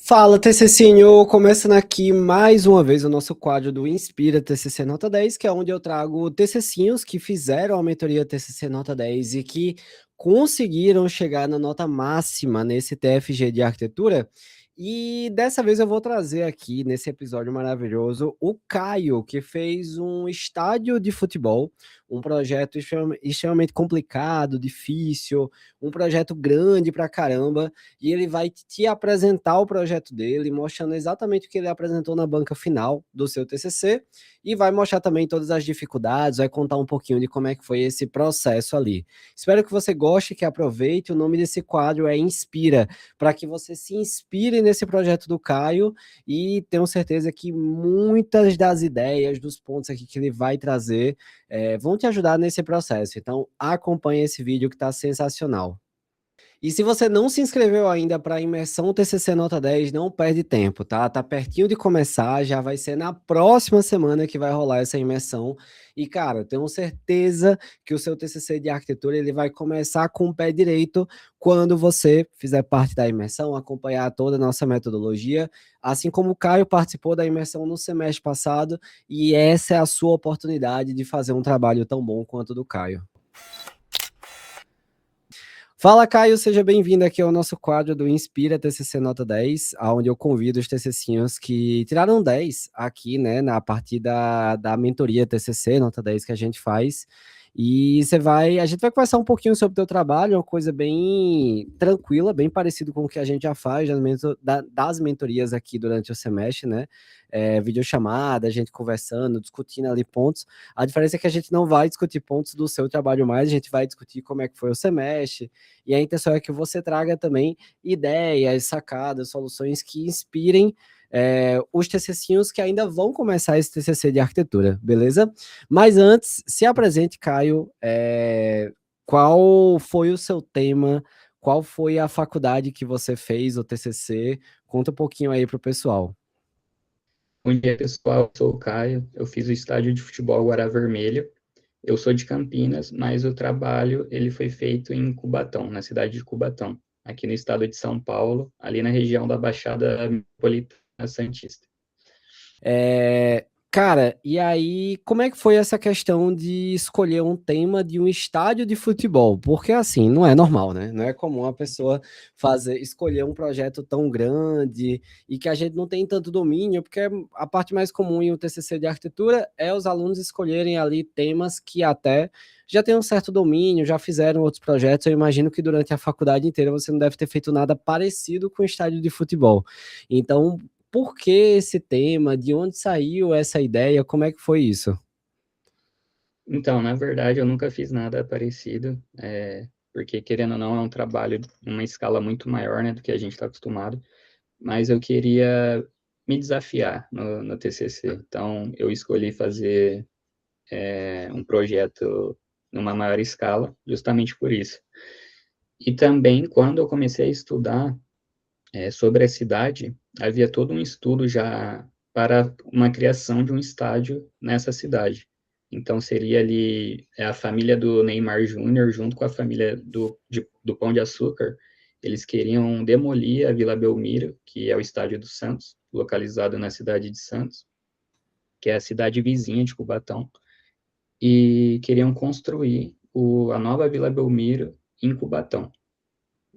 Fala, TCCinho! Começando aqui mais uma vez o nosso quadro do Inspira TCC Nota 10, que é onde eu trago TCCinhos que fizeram a mentoria TCC Nota 10 e que conseguiram chegar na nota máxima nesse TFG de arquitetura. E dessa vez eu vou trazer aqui, nesse episódio maravilhoso, o Caio, que fez um estádio de futebol, um projeto extremamente complicado, difícil, um projeto grande pra caramba, e ele vai te apresentar o projeto dele, mostrando exatamente o que ele apresentou na banca final do seu TCC, e vai mostrar também todas as dificuldades, vai contar um pouquinho de como é que foi esse processo ali. Espero que você goste, que aproveite. O nome desse quadro é Inspira, para que você se inspire nesse projeto do Caio, e tenho certeza que muitas das ideias, dos pontos aqui que ele vai trazer, vão te ajudar nesse processo. Então, acompanhe esse vídeo que está sensacional. E se você não se inscreveu ainda para a imersão TCC Nota 10, não perde tempo, tá? Tá pertinho de começar, já vai ser na próxima semana que vai rolar essa imersão. E, cara, eu tenho certeza que o seu TCC de arquitetura ele vai começar com o pé direito quando você fizer parte da imersão, acompanhar toda a nossa metodologia, assim como o Caio participou da imersão no semestre passado, e essa é a sua oportunidade de fazer um trabalho tão bom quanto o do Caio. Fala, Caio, seja bem-vindo aqui ao nosso quadro do Inspira TCC Nota 10, onde eu convido os TCCinhos que tiraram 10 aqui, né, na partir da mentoria TCC Nota 10 que a gente faz. E a gente vai conversar um pouquinho sobre o teu trabalho, uma coisa bem tranquila, bem parecido com o que a gente já faz das mentorias aqui durante o semestre, né? Videochamada, a gente conversando, discutindo ali pontos. A diferença é que a gente não vai discutir pontos do seu trabalho mais, a gente vai discutir como é que foi o semestre, e a intenção é que você traga também ideias, sacadas, soluções que inspirem os TCCinhos que ainda vão começar esse TCC de arquitetura, beleza? Mas antes, se apresente, Caio. Qual foi o seu tema? Qual foi a faculdade que você fez, o TCC? Conta um pouquinho aí para o pessoal. Bom dia, pessoal. Eu sou o Caio. Eu fiz o estádio de futebol Guará Vermelho. Eu sou de Campinas, mas o trabalho ele foi feito em Cubatão, na cidade de Cubatão, aqui no estado de São Paulo, ali na região da Baixada Metropolitana Santista. Cara, e aí, como é que foi essa questão de escolher um tema de um estádio de futebol? Porque assim, não é normal, né? Não é comum a pessoa escolher um projeto tão grande e que a gente não tem tanto domínio, porque a parte mais comum em um TCC de arquitetura é os alunos escolherem ali temas que até já têm um certo domínio, já fizeram outros projetos. Eu imagino que durante a faculdade inteira você não deve ter feito nada parecido com estádio de futebol. Então, por que esse tema? De onde saiu essa ideia? Como é que foi isso? Então, na verdade, eu nunca fiz nada parecido, porque, querendo ou não, é um trabalho em uma escala muito maior, né, do que a gente está acostumado, mas eu queria me desafiar no TCC. Então, eu escolhi fazer um projeto numa maior escala, justamente por isso. E também, quando eu comecei a estudar sobre a cidade, havia todo um estudo já para uma criação de um estádio nessa cidade. Então, seria ali a família do Neymar Júnior, junto com a família do Pão de Açúcar, eles queriam demolir a Vila Belmiro, que é o estádio do Santos, localizado na cidade de Santos, que é a cidade vizinha de Cubatão, e queriam construir a nova Vila Belmiro em Cubatão.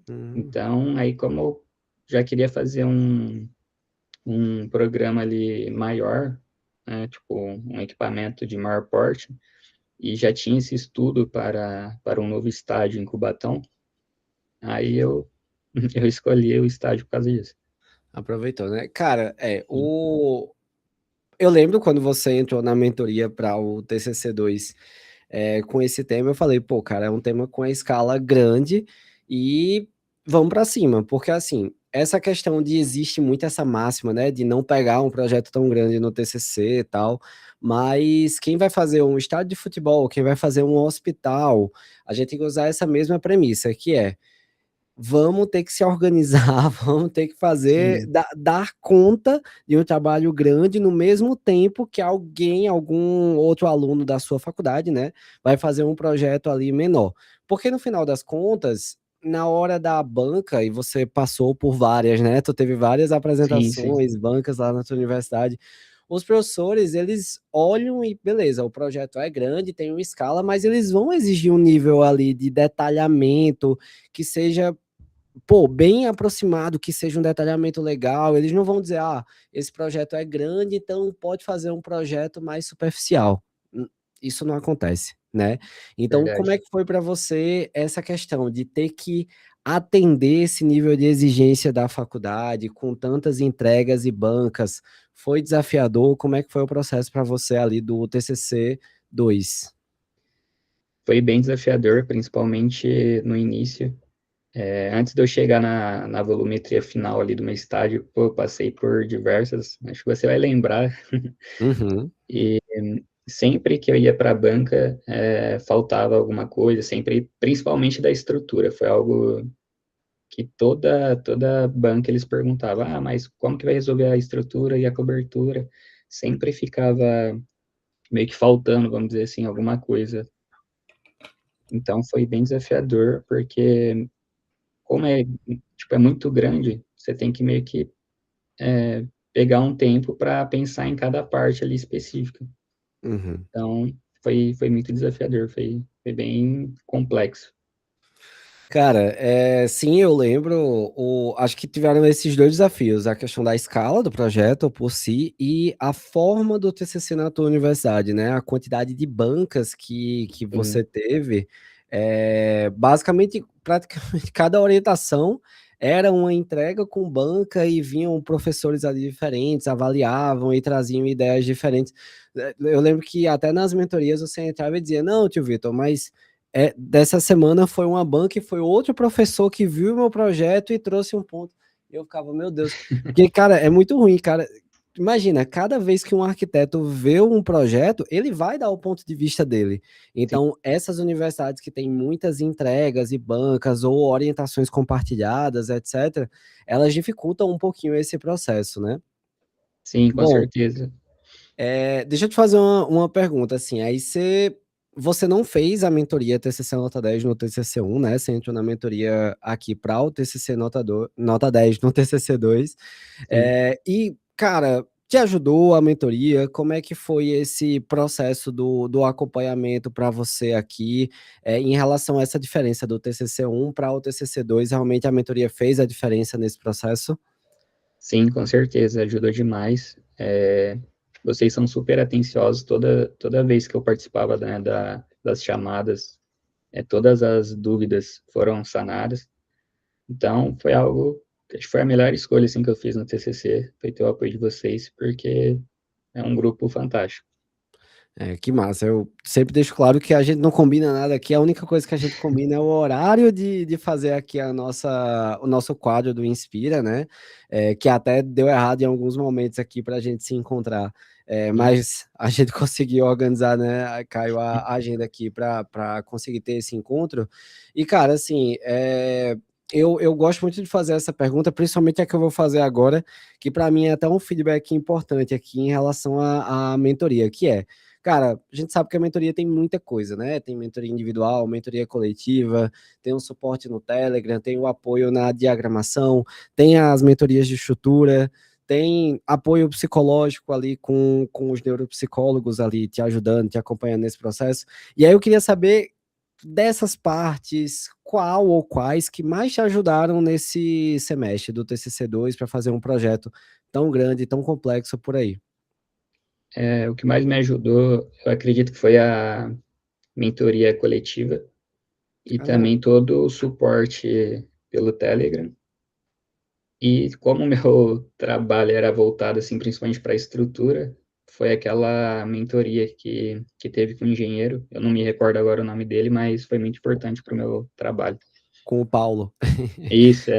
Hum. Então, aí como eu já queria fazer um programa ali maior, né, tipo um equipamento de maior porte, e já tinha esse estudo para um novo estádio em Cubatão, aí eu escolhi o estádio por causa disso. Aproveitou, né? Cara, eu lembro quando você entrou na mentoria para o TCC2 com esse tema, eu falei, pô, cara, é um tema com a escala grande e vamos para cima, porque assim, essa questão de existe muito essa máxima, né, de não pegar um projeto tão grande no TCC e tal, mas quem vai fazer um estádio de futebol, quem vai fazer um hospital, a gente tem que usar essa mesma premissa, que é vamos ter que se organizar, vamos ter que fazer, Sim, dar conta de um trabalho grande no mesmo tempo que algum outro aluno da sua faculdade, né, vai fazer um projeto ali menor. Porque no final das contas, na hora da banca, e você passou por várias, né? Tu teve várias Sim, sim, apresentações, bancas lá na tua universidade. Os professores, eles olham e beleza, o projeto é grande, tem uma escala, mas eles vão exigir um nível ali de detalhamento que seja, pô, bem aproximado, que seja um detalhamento legal. Eles não vão dizer, ah, esse projeto é grande, então pode fazer um projeto mais superficial. Isso não acontece, né? Então, como é verdade. que foi para você essa questão de ter que atender esse nível de exigência da faculdade com tantas entregas e bancas? Foi desafiador? Como é que foi o processo para você ali do TCC 2? Foi bem desafiador, principalmente no início. Antes de eu chegar na volumetria final ali do meu estágio, pô, eu passei por diversas, acho que você vai lembrar, Uhum, e sempre que eu ia para a banca, faltava alguma coisa, sempre, principalmente da estrutura, foi algo que toda banca eles perguntavam, ah, mas como que vai resolver a estrutura e a cobertura? Sempre ficava meio que faltando, vamos dizer assim, alguma coisa. Então foi bem desafiador, porque como tipo, é muito grande, você tem que meio que pegar um tempo para pensar em cada parte ali específica. uhum. Então foi muito desafiador, foi bem complexo. Cara, sim, eu lembro. Acho que tiveram esses dois desafios: a questão da escala do projeto por si e a forma do TCC na tua universidade, né? A quantidade de bancas que você Sim, teve. Basicamente, praticamente cada orientação era uma entrega com banca e vinham professores ali diferentes, avaliavam e traziam ideias diferentes. Eu lembro que até nas mentorias você entrava e dizia: Não, tio Vitor, mas dessa semana foi uma banca e foi outro professor que viu o meu projeto e trouxe um ponto. Eu ficava, meu Deus, porque, cara, é muito ruim, cara. Imagina, cada vez que um arquiteto vê um projeto, ele vai dar o ponto de vista dele. sim. Então, essas universidades que têm muitas entregas e bancas ou orientações compartilhadas, etc., elas dificultam um pouquinho esse processo, né? Sim, com Bom, certeza. deixa eu te fazer uma pergunta, assim, aí você não fez a mentoria TCC Nota 10 no TCC 1, né? Você entrou na mentoria aqui para o TCC Nota 10 no TCC 2. Sim. E, cara, te ajudou a mentoria? Como é que foi esse processo do acompanhamento para você aqui, em relação a essa diferença do TCC 1 para o TCC 2? Realmente a mentoria fez a diferença nesse processo? Sim, com certeza, ajudou demais. Vocês são super atenciosos toda vez que eu participava, né, das chamadas, todas as dúvidas foram sanadas. Então, foi algo, acho que foi a melhor escolha, assim, que eu fiz no TCC, foi ter o apoio de vocês, porque é um grupo fantástico. Que massa. Eu sempre deixo claro que a gente não combina nada aqui. A única coisa que a gente combina é o horário de fazer aqui o nosso quadro do Inspira, né? Que até deu errado em alguns momentos aqui para a gente se encontrar. Sim, Mas a gente conseguiu organizar, né, Caio, a agenda aqui para conseguir ter esse encontro. E, cara, assim, eu gosto muito de fazer essa pergunta, principalmente a que eu vou fazer agora, que para mim é até um feedback importante aqui em relação à mentoria, que é. Cara, a gente sabe que a mentoria tem muita coisa, né? Tem mentoria individual, mentoria coletiva, tem um suporte no Telegram, tem o apoio na diagramação, tem as mentorias de estrutura, tem apoio psicológico ali com os neuropsicólogos ali te ajudando, te acompanhando nesse processo. E aí eu queria saber dessas partes, qual ou quais que mais te ajudaram nesse semestre do TCC2 para fazer um projeto tão grande, tão complexo por aí. o que mais me ajudou, eu acredito que foi a mentoria coletiva e Ah, também todo o suporte pelo Telegram. E como o meu trabalho era voltado, assim, principalmente para a estrutura, foi aquela mentoria que teve com o engenheiro, eu não me recordo agora o nome dele, mas foi muito importante para o meu trabalho. com o Paulo. Isso,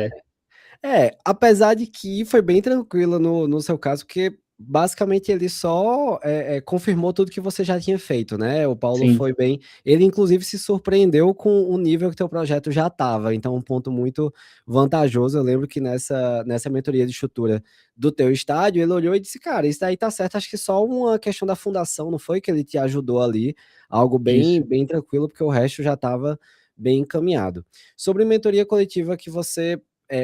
Apesar de que foi bem tranquilo no seu caso, porque basicamente ele só confirmou tudo que você já tinha feito, né? O Paulo sim, foi bem. Ele, inclusive, se surpreendeu com o nível que teu projeto já estava. Então, um ponto muito vantajoso. Eu lembro que nessa mentoria de estrutura do teu estádio, ele olhou e disse: Cara, isso daí tá certo. Acho que só uma questão da fundação, não foi que ele te ajudou ali. Algo bem, isso. bem tranquilo, porque o resto já estava bem encaminhado. Sobre mentoria coletiva que você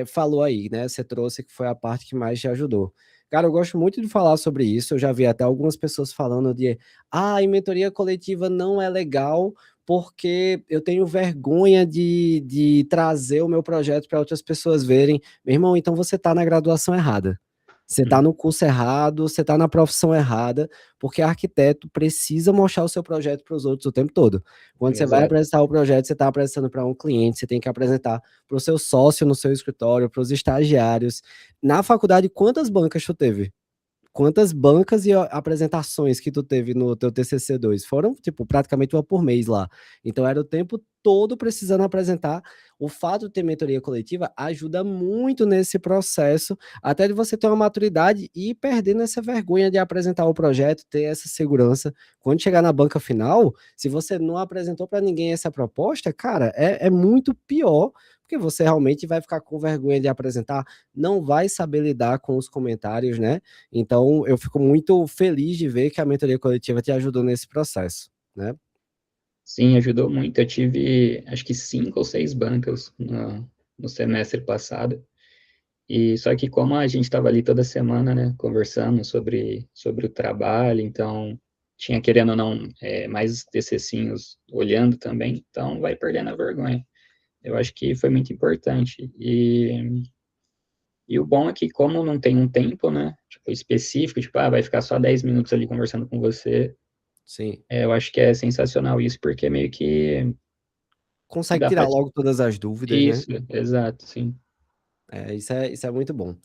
falou aí, né? Você trouxe que foi a parte que mais te ajudou. Cara, eu gosto muito de falar sobre isso. Eu já vi até algumas pessoas falando de, em mentoria coletiva não é legal porque eu tenho vergonha de trazer o meu projeto para outras pessoas verem. Meu irmão, então você está na graduação errada. Você está Hum, no curso errado, você está na profissão errada, porque arquiteto precisa mostrar o seu projeto para os outros o tempo todo. Quando você vai exato. apresentar o projeto, você está apresentando para um cliente, você tem que apresentar para o seu sócio no seu escritório, para os estagiários. Na faculdade, quantas bancas tu teve? Quantas bancas e apresentações que tu teve no teu TCC2? Foram, tipo, praticamente uma por mês lá. Então era o tempo todo precisando apresentar. O fato de ter mentoria coletiva ajuda muito nesse processo, até de você ter uma maturidade e ir perdendo essa vergonha de apresentar o projeto, ter essa segurança. Quando chegar na banca final, se você não apresentou para ninguém essa proposta, cara, é muito pior, porque você realmente vai ficar com vergonha de apresentar, não vai saber lidar com os comentários, né? Então, eu fico muito feliz de ver que a mentoria coletiva te ajudou nesse processo, né? Sim, ajudou muito. Eu tive, acho que 5 ou 6 bancas no semestre passado. E só que como a gente estava ali toda semana, né, conversando sobre o trabalho, então tinha, querendo ou não, mais TCCinhos olhando também, então vai perdendo a vergonha. Eu acho que foi muito importante. E o bom é que como não tem um tempo, né, tipo, específico, tipo, vai ficar só 10 minutos ali conversando com você, Sim. eu acho que é sensacional isso, porque meio que Consegue dá tirar para... logo todas as dúvidas, né? Isso, exato, sim. Isso é muito bom.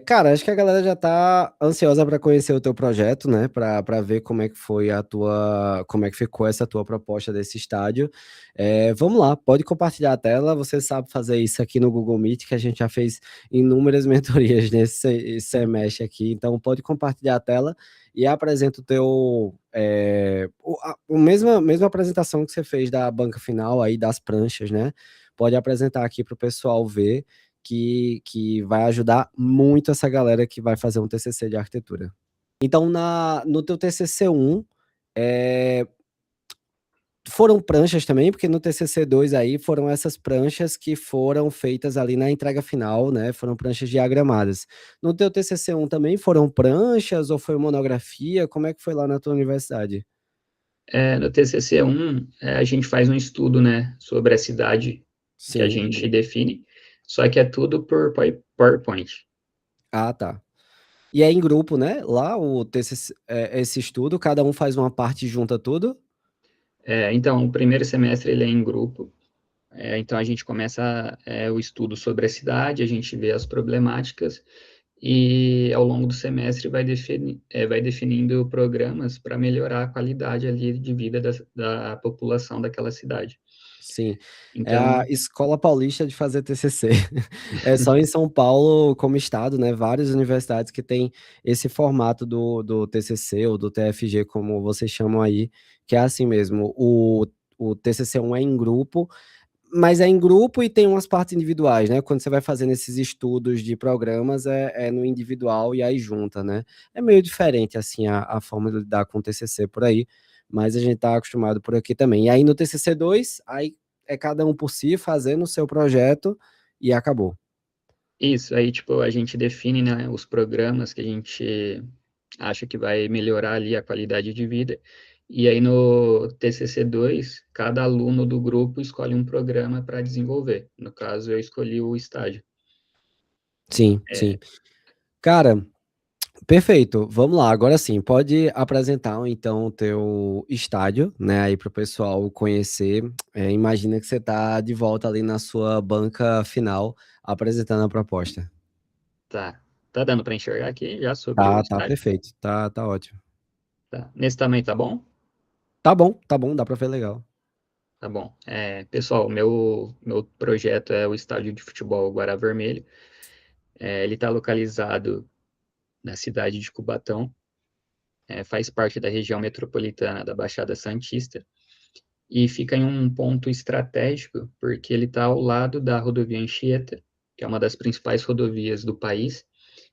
Cara, acho que a galera já tá ansiosa para conhecer o teu projeto, né? Para ver como é que foi como é que ficou essa tua proposta desse estádio. Vamos lá, pode compartilhar a tela. Você sabe fazer isso aqui no Google Meet, que a gente já fez inúmeras mentorias nesse semestre aqui. Então, pode compartilhar a tela e apresenta o teu mesma apresentação que você fez da banca final aí das pranchas, né? Pode apresentar aqui para o pessoal ver que vai ajudar muito essa galera que vai fazer um TCC de arquitetura. Então, no teu TCC1, foram pranchas também, porque no TCC2 aí foram essas pranchas que foram feitas ali na entrega final, né? Foram pranchas diagramadas. No teu TCC1 também foram pranchas ou foi monografia? Como é que foi lá na tua universidade? No TCC1, a gente faz um estudo, né, sobre a cidade que a Sim. gente define, só que é tudo por PowerPoint. Ah, tá. E é em grupo, né? Lá o TCC, esse estudo, cada um faz uma parte e junta tudo? Então, o primeiro semestre ele é em grupo, então a gente começa o estudo sobre a cidade, a gente vê as problemáticas, e ao longo do semestre vai definindo programas para melhorar a qualidade ali de vida da população daquela cidade. Sim, é a Então, escola paulista de fazer TCC. É só em São Paulo, como estado, né, várias universidades que têm esse formato do TCC ou do TFG, como vocês chamam aí, que é assim mesmo, o TCC1 é em grupo, mas é em grupo e tem umas partes individuais, né, quando você vai fazendo esses estudos de programas, é no individual e aí junta, né. É meio diferente, assim, a forma de lidar com o TCC por aí, mas a gente tá acostumado por aqui também. E aí no TCC2, aí é cada um por si, fazendo o seu projeto e acabou. isso, aí, tipo, a gente define, né, os programas que a gente acha que vai melhorar ali a qualidade de vida, e aí no TCC2, cada aluno do grupo escolhe um programa para desenvolver. No caso, eu escolhi o estágio. Sim, sim. Cara, perfeito. Vamos lá, agora sim, pode apresentar então o teu estádio, né, aí para o pessoal conhecer. Imagina que você tá de volta ali na sua banca final, apresentando a proposta. Tá. Tá dando para enxergar aqui já sobre o Tá estágio? perfeito, tá ótimo. Tá. Nesse tamanho tá bom? Tá bom, dá para ver legal. Tá bom. Pessoal, meu projeto é o estádio de futebol Guará Vermelho. Ele está localizado na cidade de Cubatão, faz parte da região metropolitana da Baixada Santista e fica em um ponto estratégico porque ele está ao lado da rodovia Anchieta, que é uma das principais rodovias do país,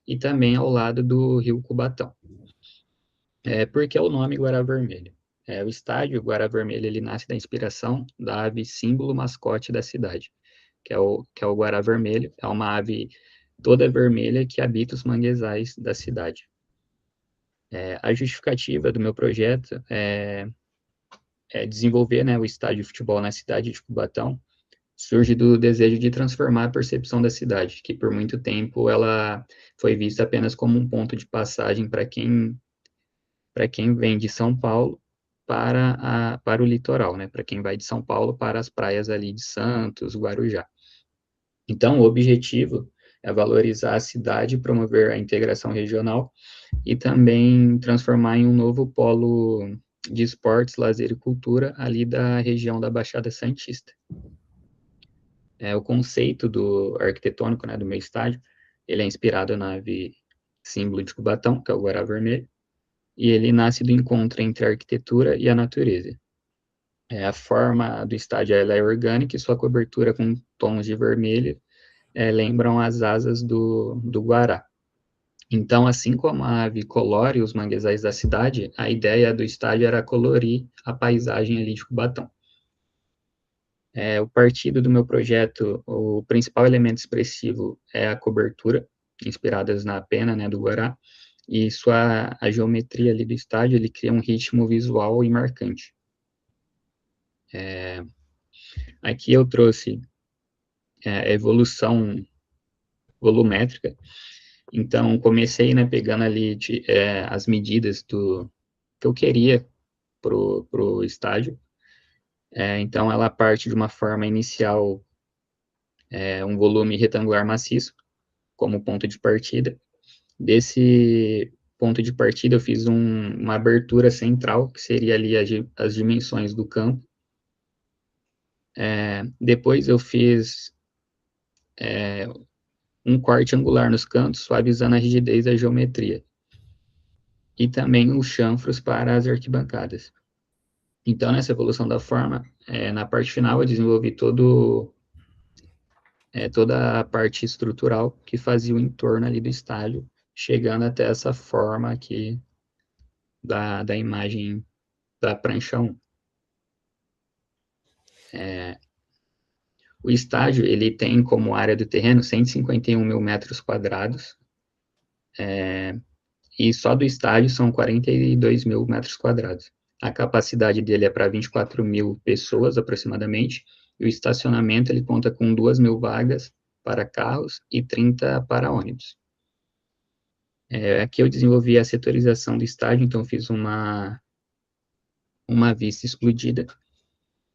e também ao lado do rio Cubatão. Por que o nome Guará Vermelho? O estádio Guará Vermelho, ele nasce da inspiração da ave símbolo mascote da cidade, que é o Guará Vermelho. É uma ave toda vermelha que habita os manguezais da cidade. A justificativa do meu projeto é desenvolver, né, o estádio de futebol na cidade de Cubatão. Surge do desejo de transformar a percepção da cidade, que por muito tempo ela foi vista apenas como um ponto de passagem para quem vem de São Paulo para o litoral, né? Para quem vai de São Paulo para as praias ali de Santos, Guarujá. Então, o objetivo é valorizar a cidade, promover a integração regional e também transformar em um novo polo de esportes, lazer e cultura ali da região da Baixada Santista. O conceito do arquitetônico, né, do meu estádio, ele é inspirado na ave símbolo de Cubatão, que é o Guará Vermelho, e ele nasce do encontro entre a arquitetura e a natureza. A forma do estádio ela é orgânica e sua cobertura com tons de vermelho lembram as asas do Guará. Então, assim como a ave colore os manguezais da cidade, a ideia do estádio era colorir a paisagem ali de Cubatão. O partido do meu projeto, o principal elemento expressivo é a cobertura, inspiradas na pena, né, do Guará, e a geometria ali do estádio, ele cria um ritmo visual e marcante. Aqui eu trouxe a evolução volumétrica, então comecei, né, pegando ali as medidas que eu queria pro estádio. Então ela parte de uma forma inicial, um volume retangular maciço, como ponto de partida. Desse ponto de partida, eu fiz uma abertura central, que seria ali as dimensões do campo. Depois eu fiz um corte angular nos cantos, suavizando a rigidez da geometria. E também os chanfros para as arquibancadas. Então, nessa evolução da forma, na parte final eu desenvolvi toda a parte estrutural que fazia o entorno ali do estádio, chegando até essa forma aqui da imagem da prancha 1. O estádio, ele tem como área do terreno 151 mil metros quadrados, e só do estádio são 42 mil metros quadrados. A capacidade dele é para 24 mil pessoas, aproximadamente, e o estacionamento, ele conta com 2 mil vagas para carros e 30 para ônibus. Aqui eu desenvolvi a setorização do estádio, então fiz uma vista explodida,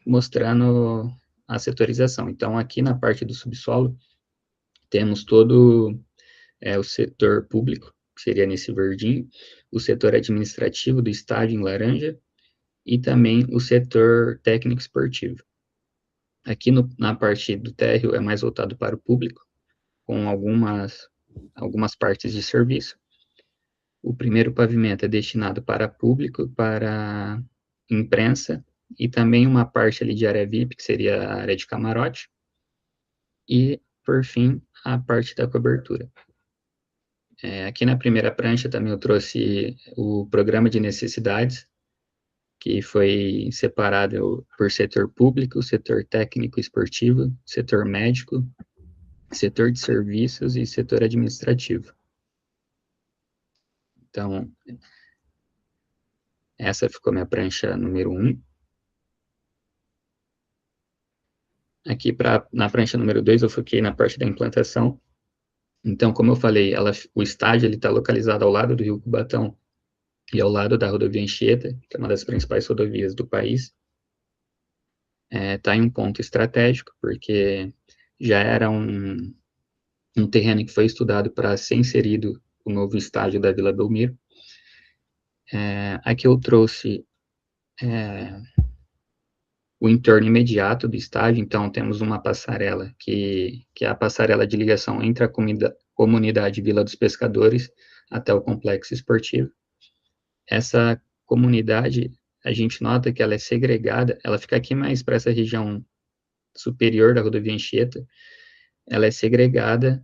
mostrando a setorização. Então, aqui na parte do subsolo, temos todo o setor público, que seria nesse verdinho, o setor administrativo do estádio em laranja, e também o setor técnico esportivo. Aqui na parte do térreo é mais voltado para o público, com algumas partes de serviço. O primeiro pavimento é destinado para público, para imprensa, e também uma parte ali de área VIP, que seria a área de camarote, e, por fim, a parte da cobertura. Aqui na primeira prancha também eu trouxe o programa de necessidades, que foi separado por setor público, setor técnico esportivo, setor médico, setor de serviços e setor administrativo. Então, essa ficou minha prancha número 1. Aqui, na prancha número 2, eu foquei na parte da implantação. Então, como eu falei, o estádio está localizado ao lado do Rio Cubatão e ao lado da rodovia Anchieta, que é uma das principais rodovias do país. Está em um ponto estratégico, porque já era um terreno que foi estudado para ser inserido o novo estádio da Vila Belmiro. Aqui eu trouxe o entorno imediato do estádio, então temos uma passarela, que é a passarela de ligação entre a comunidade Vila dos Pescadores até o complexo esportivo. Essa comunidade, a gente nota que ela é segregada, ela fica aqui mais para essa região superior da rodovia Anchieta, ela é segregada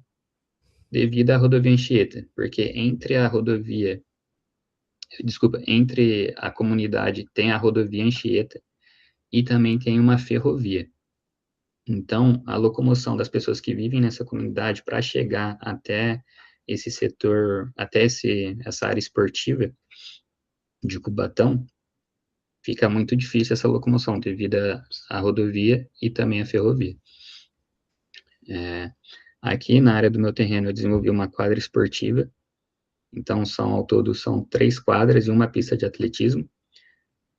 devido à rodovia Anchieta, porque entre a rodovia desculpa, entre a comunidade tem a rodovia Anchieta e também tem uma ferrovia. Então, a locomoção das pessoas que vivem nessa comunidade para chegar até esse setor, até essa área esportiva de Cubatão, fica muito difícil essa locomoção devido à rodovia e também à ferrovia. Aqui na área do meu terreno eu desenvolvi uma quadra esportiva, então ao todo são 3 quadras e uma pista de atletismo.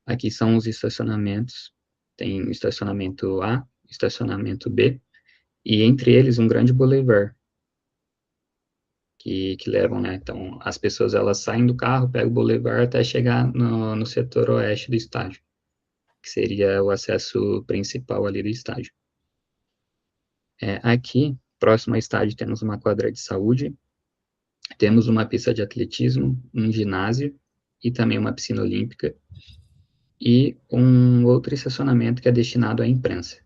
Aqui são os estacionamentos, tem o estacionamento A, estacionamento B, e entre eles um grande boulevard, que levam, né? Então, as pessoas elas saem do carro, pegam o boulevard até chegar no setor oeste do estádio, que seria o acesso principal ali do estádio. Aqui, próximo ao estádio, temos uma quadra de saúde, temos uma pista de atletismo, um ginásio e também uma piscina olímpica, e um outro estacionamento que é destinado à imprensa.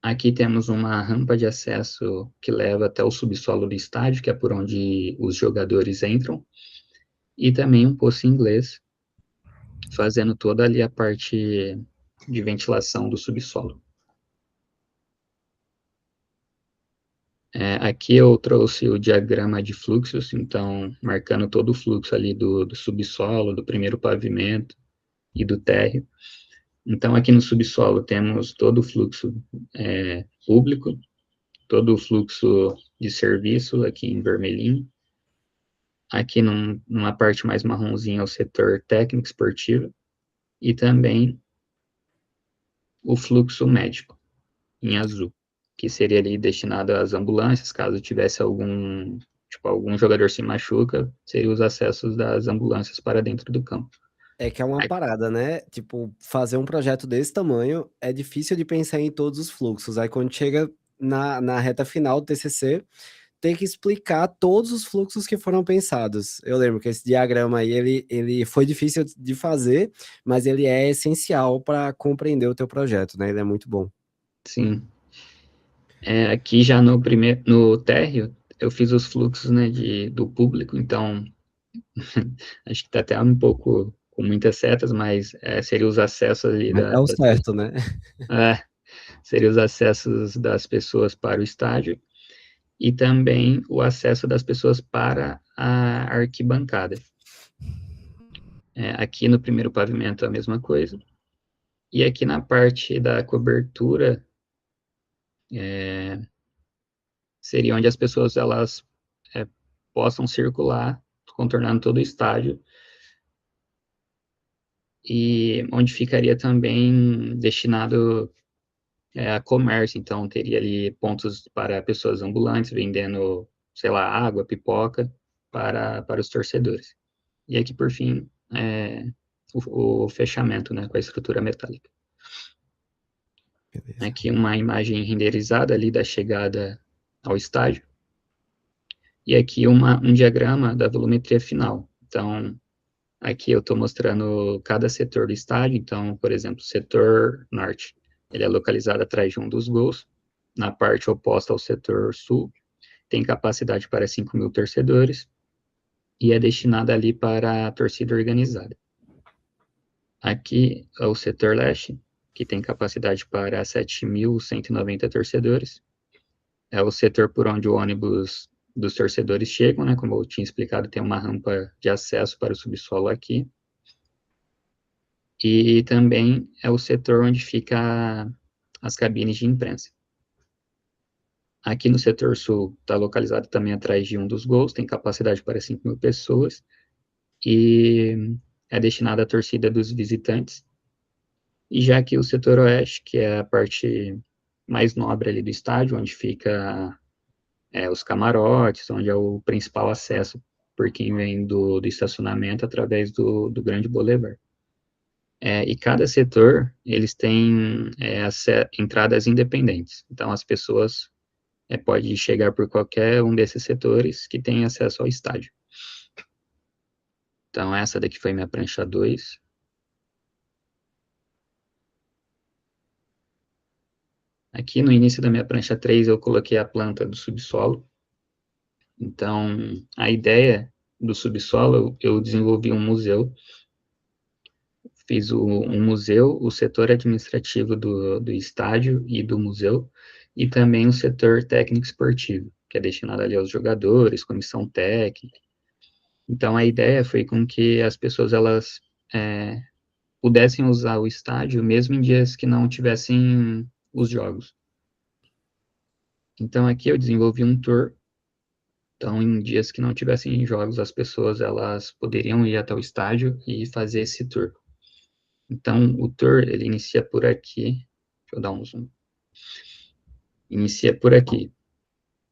Aqui temos uma rampa de acesso que leva até o subsolo do estádio, que é por onde os jogadores entram, e também um poço inglês, fazendo toda ali a parte de ventilação do subsolo. Aqui eu trouxe o diagrama de fluxos, então, marcando todo o fluxo ali do subsolo, do primeiro pavimento e do térreo. Então, aqui no subsolo temos todo o fluxo público, todo o fluxo de serviço aqui em vermelhinho. Aqui numa parte mais marronzinha é o setor técnico esportivo e também o fluxo médico em azul, que seria ali destinado às ambulâncias, caso tivesse algum jogador se machuca, seria os acessos das ambulâncias para dentro do campo. É que é uma parada, né? Tipo, fazer um projeto desse tamanho é difícil de pensar em todos os fluxos. Aí quando chega na reta final do TCC, tem que explicar todos os fluxos que foram pensados. Eu lembro que esse diagrama aí, ele foi difícil de fazer, mas ele é essencial para compreender o teu projeto, né? Ele é muito bom. Sim. Aqui já no térreo, eu fiz os fluxos, né, do público, então acho que está até um pouco com muitas setas, mas seria os acessos ali Mas é o certo, né? seria os acessos das pessoas para o estádio e também o acesso das pessoas para a arquibancada. Aqui no primeiro pavimento a mesma coisa. E aqui na parte da cobertura, seria onde as pessoas elas possam circular, contornando todo o estádio, e onde ficaria também destinado a comércio, então teria ali pontos para pessoas ambulantes vendendo, sei lá, água, pipoca para os torcedores. E aqui, por fim, o fechamento, né, com a estrutura metálica. Beleza. Aqui uma imagem renderizada ali da chegada ao estádio. E aqui um diagrama da volumetria final. Então, aqui eu estou mostrando cada setor do estádio. Então, por exemplo, o setor norte, ele é localizado atrás de um dos gols. Na parte oposta ao setor sul, tem capacidade para 5.000 torcedores e é destinado ali para a torcida organizada. Aqui é o setor leste, que tem capacidade para 7.190 torcedores. É o setor por onde o ônibus dos torcedores chegam, né? Como eu tinha explicado, tem uma rampa de acesso para o subsolo aqui. E também é o setor onde fica as cabines de imprensa. Aqui no setor sul está localizado também atrás de um dos gols, tem capacidade para 5.000 pessoas e é destinado à torcida dos visitantes. E já aqui o setor oeste, que é a parte mais nobre ali do estádio, onde fica os camarotes, onde é o principal acesso por quem vem do estacionamento através do grande boulevard. E cada setor, eles têm entradas independentes. Então, as pessoas podem chegar por qualquer um desses setores que tem acesso ao estádio. Então, essa daqui foi minha prancha 2. Aqui no início da minha prancha 3, eu coloquei a planta do subsolo. Então, a ideia do subsolo, eu desenvolvi um museu, fiz um museu, o setor administrativo do estádio e do museu, e também o setor técnico esportivo, que é destinado ali aos jogadores, comissão técnica. Então, a ideia foi com que as pessoas, elas pudessem usar o estádio, mesmo em dias que não tivessem os jogos. Então, aqui eu desenvolvi um tour. Então, em dias que não tivessem jogos, as pessoas, elas poderiam ir até o estádio e fazer esse tour. Então, o tour, ele inicia por aqui. Deixa eu dar um zoom. Inicia por aqui.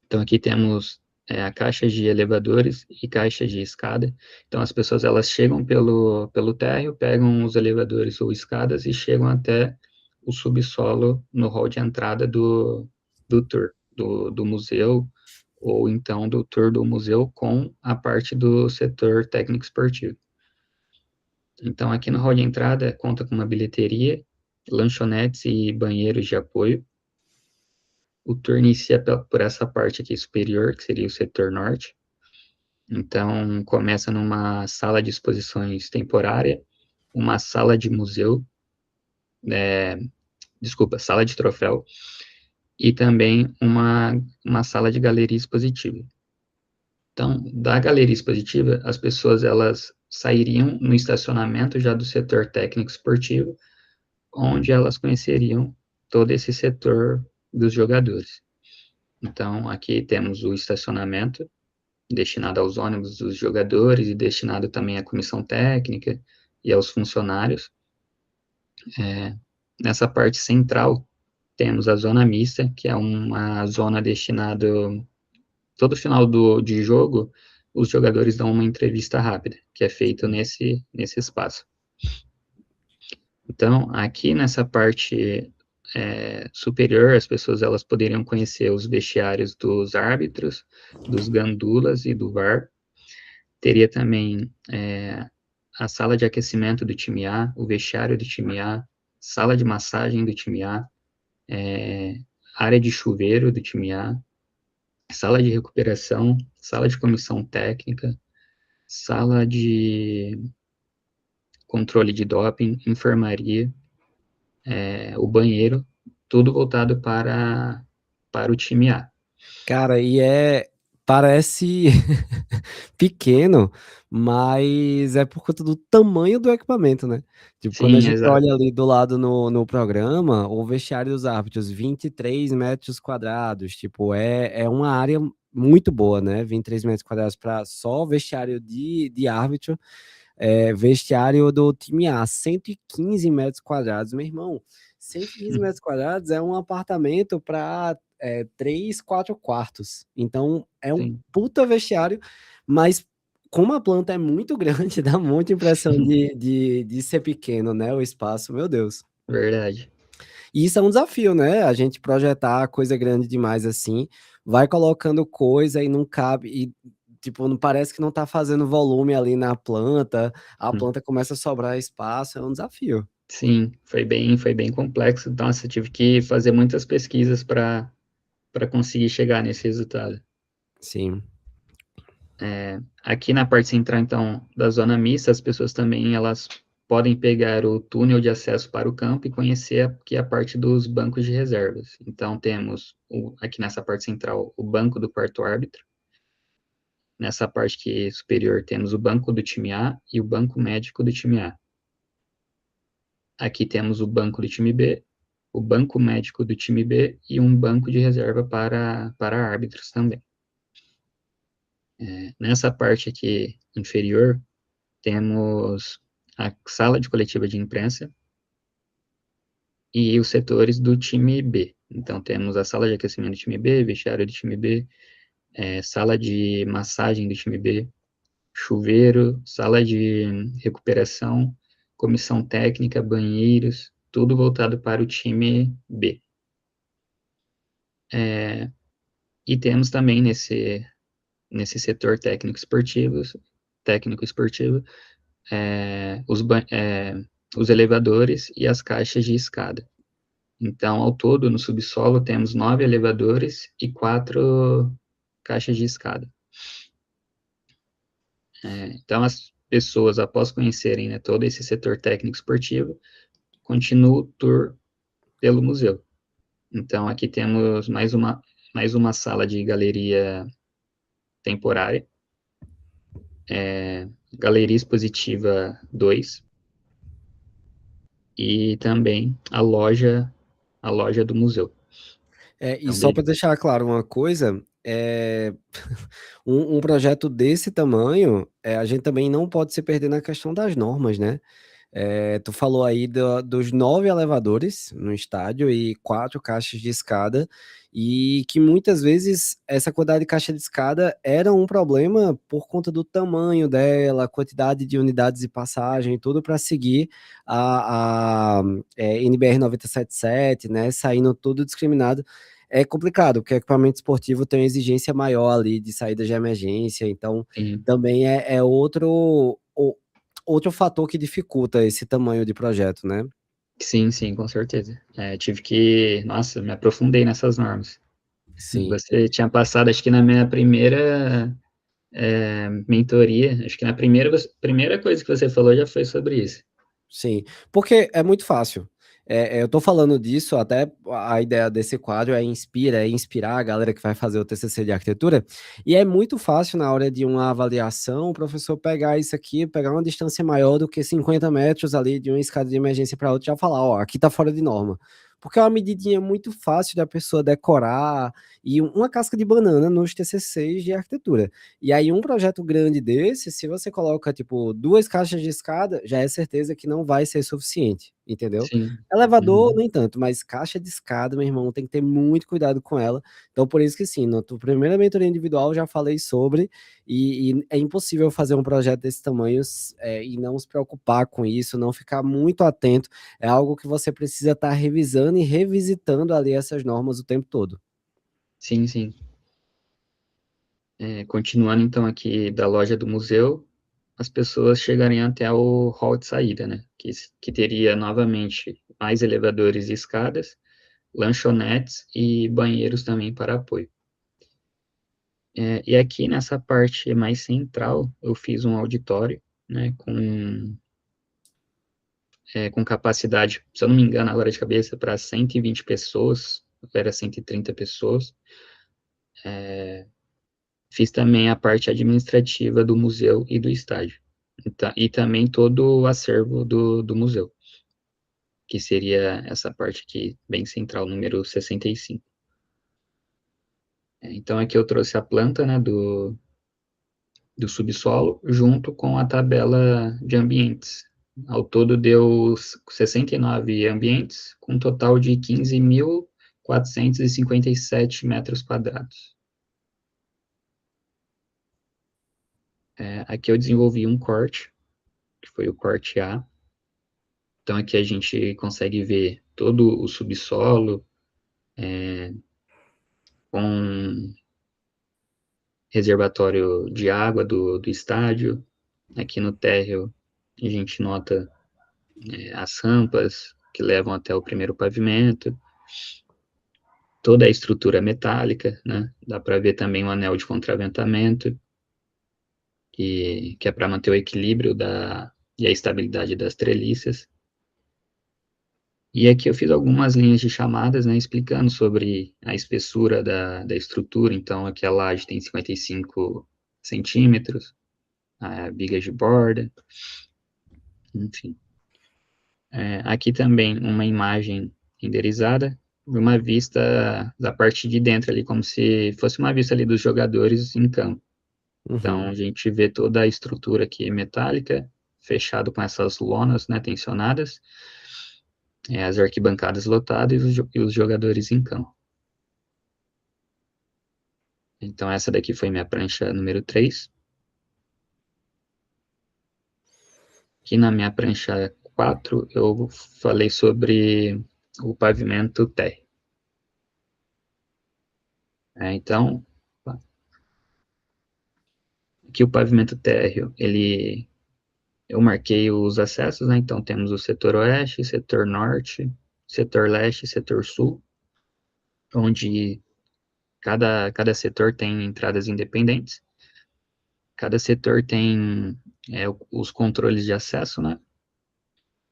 Então, aqui temos a caixa de elevadores e caixa de escada. Então, as pessoas, elas chegam pelo térreo, pegam os elevadores ou escadas e chegam até o subsolo no hall de entrada do tour, do museu, ou então do tour do museu com a parte do setor técnico esportivo. Então, aqui no hall de entrada, conta com uma bilheteria, lanchonetes e banheiros de apoio. O tour inicia por essa parte aqui superior, que seria o setor norte. Então, começa numa sala de exposições temporária, uma sala de museu, sala de troféu, e também uma sala de galeria expositiva. Então, da galeria expositiva, as pessoas elas sairiam no estacionamento já do setor técnico esportivo, onde elas conheceriam todo esse setor dos jogadores. Então, aqui temos o estacionamento, destinado aos ônibus dos jogadores e destinado também à comissão técnica e aos funcionários. Nessa parte central, temos a zona mista, que é uma zona destinada. Todo final de jogo, os jogadores dão uma entrevista rápida, que é feita nesse espaço. Então, aqui nessa parte superior, as pessoas elas poderiam conhecer os vestiários dos árbitros, dos gandulas e do VAR. Teria também a sala de aquecimento do time A, o vestiário do time A, sala de massagem do time A, área de chuveiro do time A, sala de recuperação, sala de comissão técnica, sala de controle de doping, enfermaria, o banheiro, tudo voltado para o time A. Cara, parece pequeno, mas é por conta do tamanho do equipamento, né? Tipo, quando a Sim, gente exato. olha ali do lado no programa, o vestiário dos árbitros, 23 metros quadrados, tipo, é uma área muito boa, né? 23 metros quadrados para só vestiário de árbitro, vestiário do time A, 115 metros quadrados, meu irmão. 115 metros quadrados é um apartamento para 3, 4 quartos. Então, é um Sim, puta vestiário, mas como a planta é muito grande, dá muita impressão de ser pequeno, né? O espaço, meu Deus. verdade. E isso é um desafio, né? A gente projetar coisa grande demais assim, vai colocando coisa e não cabe, e tipo, não parece que não tá fazendo volume ali na planta, a planta começa a sobrar espaço, é um desafio. Sim, foi bem complexo. Nossa, tive que fazer muitas pesquisas para conseguir chegar nesse resultado. Sim. Aqui na parte central, então, da zona mista, as pessoas também elas podem pegar o túnel de acesso para o campo e conhecer aqui a parte dos bancos de reservas. Então, temos aqui nessa parte central o banco do quarto árbitro. Nessa parte aqui superior temos o banco do time A e o banco médico do time A. Aqui temos o banco do time B, o banco médico do time B e um banco de reserva para árbitros também. Nessa parte aqui inferior, temos a sala de coletiva de imprensa e os setores do time B. Então, temos a sala de aquecimento do time B, vestiário do time B, sala de massagem do time B, chuveiro, sala de recuperação, comissão técnica, banheiros, tudo voltado para o time B. E temos também nesse setor técnico esportivo, é, os, é, os elevadores e as caixas de escada. Então, ao todo, no subsolo, temos 9 elevadores e 4 caixas de escada. Então, as pessoas, após conhecerem, né, todo esse setor técnico esportivo, continua o tour pelo museu. Então, aqui temos mais uma sala de galeria temporária, Galeria Expositiva 2 e também a loja do museu. E Então, só para deixar claro uma coisa, um projeto desse tamanho, a gente também não pode se perder na questão das normas, né? Tu falou aí dos 9 elevadores no estádio e 4 caixas de escada, e que muitas vezes essa quantidade de caixa de escada era um problema por conta do tamanho dela, a quantidade de unidades de passagem, e tudo para seguir a NBR 977, né? Saindo tudo discriminado. É complicado, porque equipamento esportivo tem uma exigência maior ali de saída de emergência, então sim, também é outro fator que dificulta esse tamanho de projeto, né? sim, sim, com certeza. Tive que, nossa, me aprofundei nessas normas. Sim. Você tinha passado, acho que na minha primeira mentoria, acho que na primeira coisa que você falou já foi sobre isso. Sim, porque é muito fácil. Eu tô falando disso, até a ideia desse quadro é inspirar a galera que vai fazer o TCC de arquitetura, e é muito fácil na hora de uma avaliação o professor pegar isso aqui, pegar uma distância maior do que 50 metros ali de uma escada de emergência para outra e já falar, ó, aqui tá fora de norma. Porque é uma medidinha muito fácil da pessoa decorar e uma casca de banana nos TCCs de arquitetura. E aí, um projeto grande desse, se você coloca, tipo, 2 caixas de escada, já é certeza que não vai ser suficiente, entendeu? Sim. Elevador, Uhum. nem tanto, mas caixa de escada, meu irmão, tem que ter muito cuidado com ela. Então, por isso que sim, na tua primeira mentoria individual já falei sobre, e é impossível fazer um projeto desse tamanho e não se preocupar com isso, não ficar muito atento. É algo que você precisa estar revisando e revisitando ali essas normas o tempo todo. Sim, sim. Continuando então aqui da loja do museu, as pessoas chegariam até o hall de saída, né? Que teria novamente mais elevadores e escadas, lanchonetes e banheiros também para apoio. E aqui nessa parte mais central, eu fiz um auditório, né, com capacidade, se eu não me engano, agora de cabeça, para 120 pessoas, era 130 pessoas. Fiz também a parte administrativa do museu e do estádio. E também todo o acervo do museu, que seria essa parte aqui, bem central, número 65. Então, aqui eu trouxe a planta, né, do subsolo, junto com a tabela de ambientes. Ao todo deu 69 ambientes, com um total de 15.457 metros quadrados. Aqui eu desenvolvi um corte, que foi o corte A. Então aqui a gente consegue ver todo o subsolo, com reservatório de água do estádio. Aqui no térreo a gente nota as rampas que levam até o primeiro pavimento, toda a estrutura metálica, né? Dá para ver também o anel de contraventamento, que é para manter o equilíbrio e a estabilidade das treliças. E aqui eu fiz algumas linhas de chamadas, né, explicando sobre a espessura da estrutura. Então, aqui a laje tem 55 centímetros, a biga de borda, enfim. Aqui também uma imagem renderizada, uma vista da parte de dentro ali, como se fosse uma vista ali dos jogadores em campo. Então, Uhum. a gente vê toda a estrutura aqui metálica, fechado com essas lonas, né, tensionadas, as arquibancadas lotadas e os jogadores em campo. Então, essa daqui foi minha prancha número 3. Aqui na minha prancha 4, eu falei sobre o pavimento térreo. Então, aqui o pavimento térreo, eu marquei os acessos, né? Então, temos o setor oeste, setor norte, setor leste e setor sul, onde cada setor tem entradas independentes. Cada setor tem os controles de acesso, né?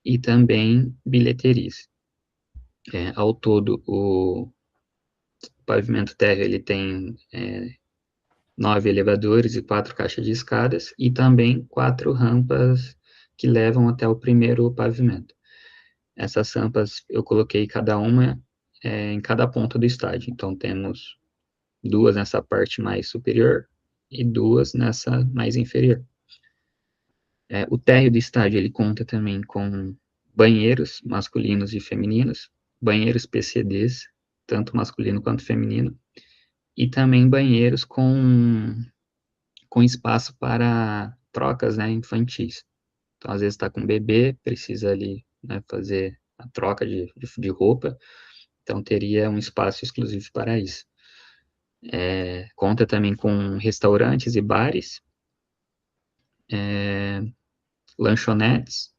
E também bilheterias. Ao todo, o pavimento térreo ele tem 9 elevadores e 4 caixas de escadas, e também 4 rampas que levam até o primeiro pavimento. Essas rampas eu coloquei cada uma em cada ponta do estádio. Então temos 2 nessa parte mais superior e 2 nessa mais inferior. O térreo do estádio ele conta também com banheiros masculinos e femininos, banheiros PCDs, tanto masculino quanto feminino, e também banheiros com espaço para trocas, né, infantis. Então, às vezes está com um bebê, precisa ali, né, fazer a troca de roupa, então teria um espaço exclusivo para isso. Conta também com restaurantes e bares, lanchonetes,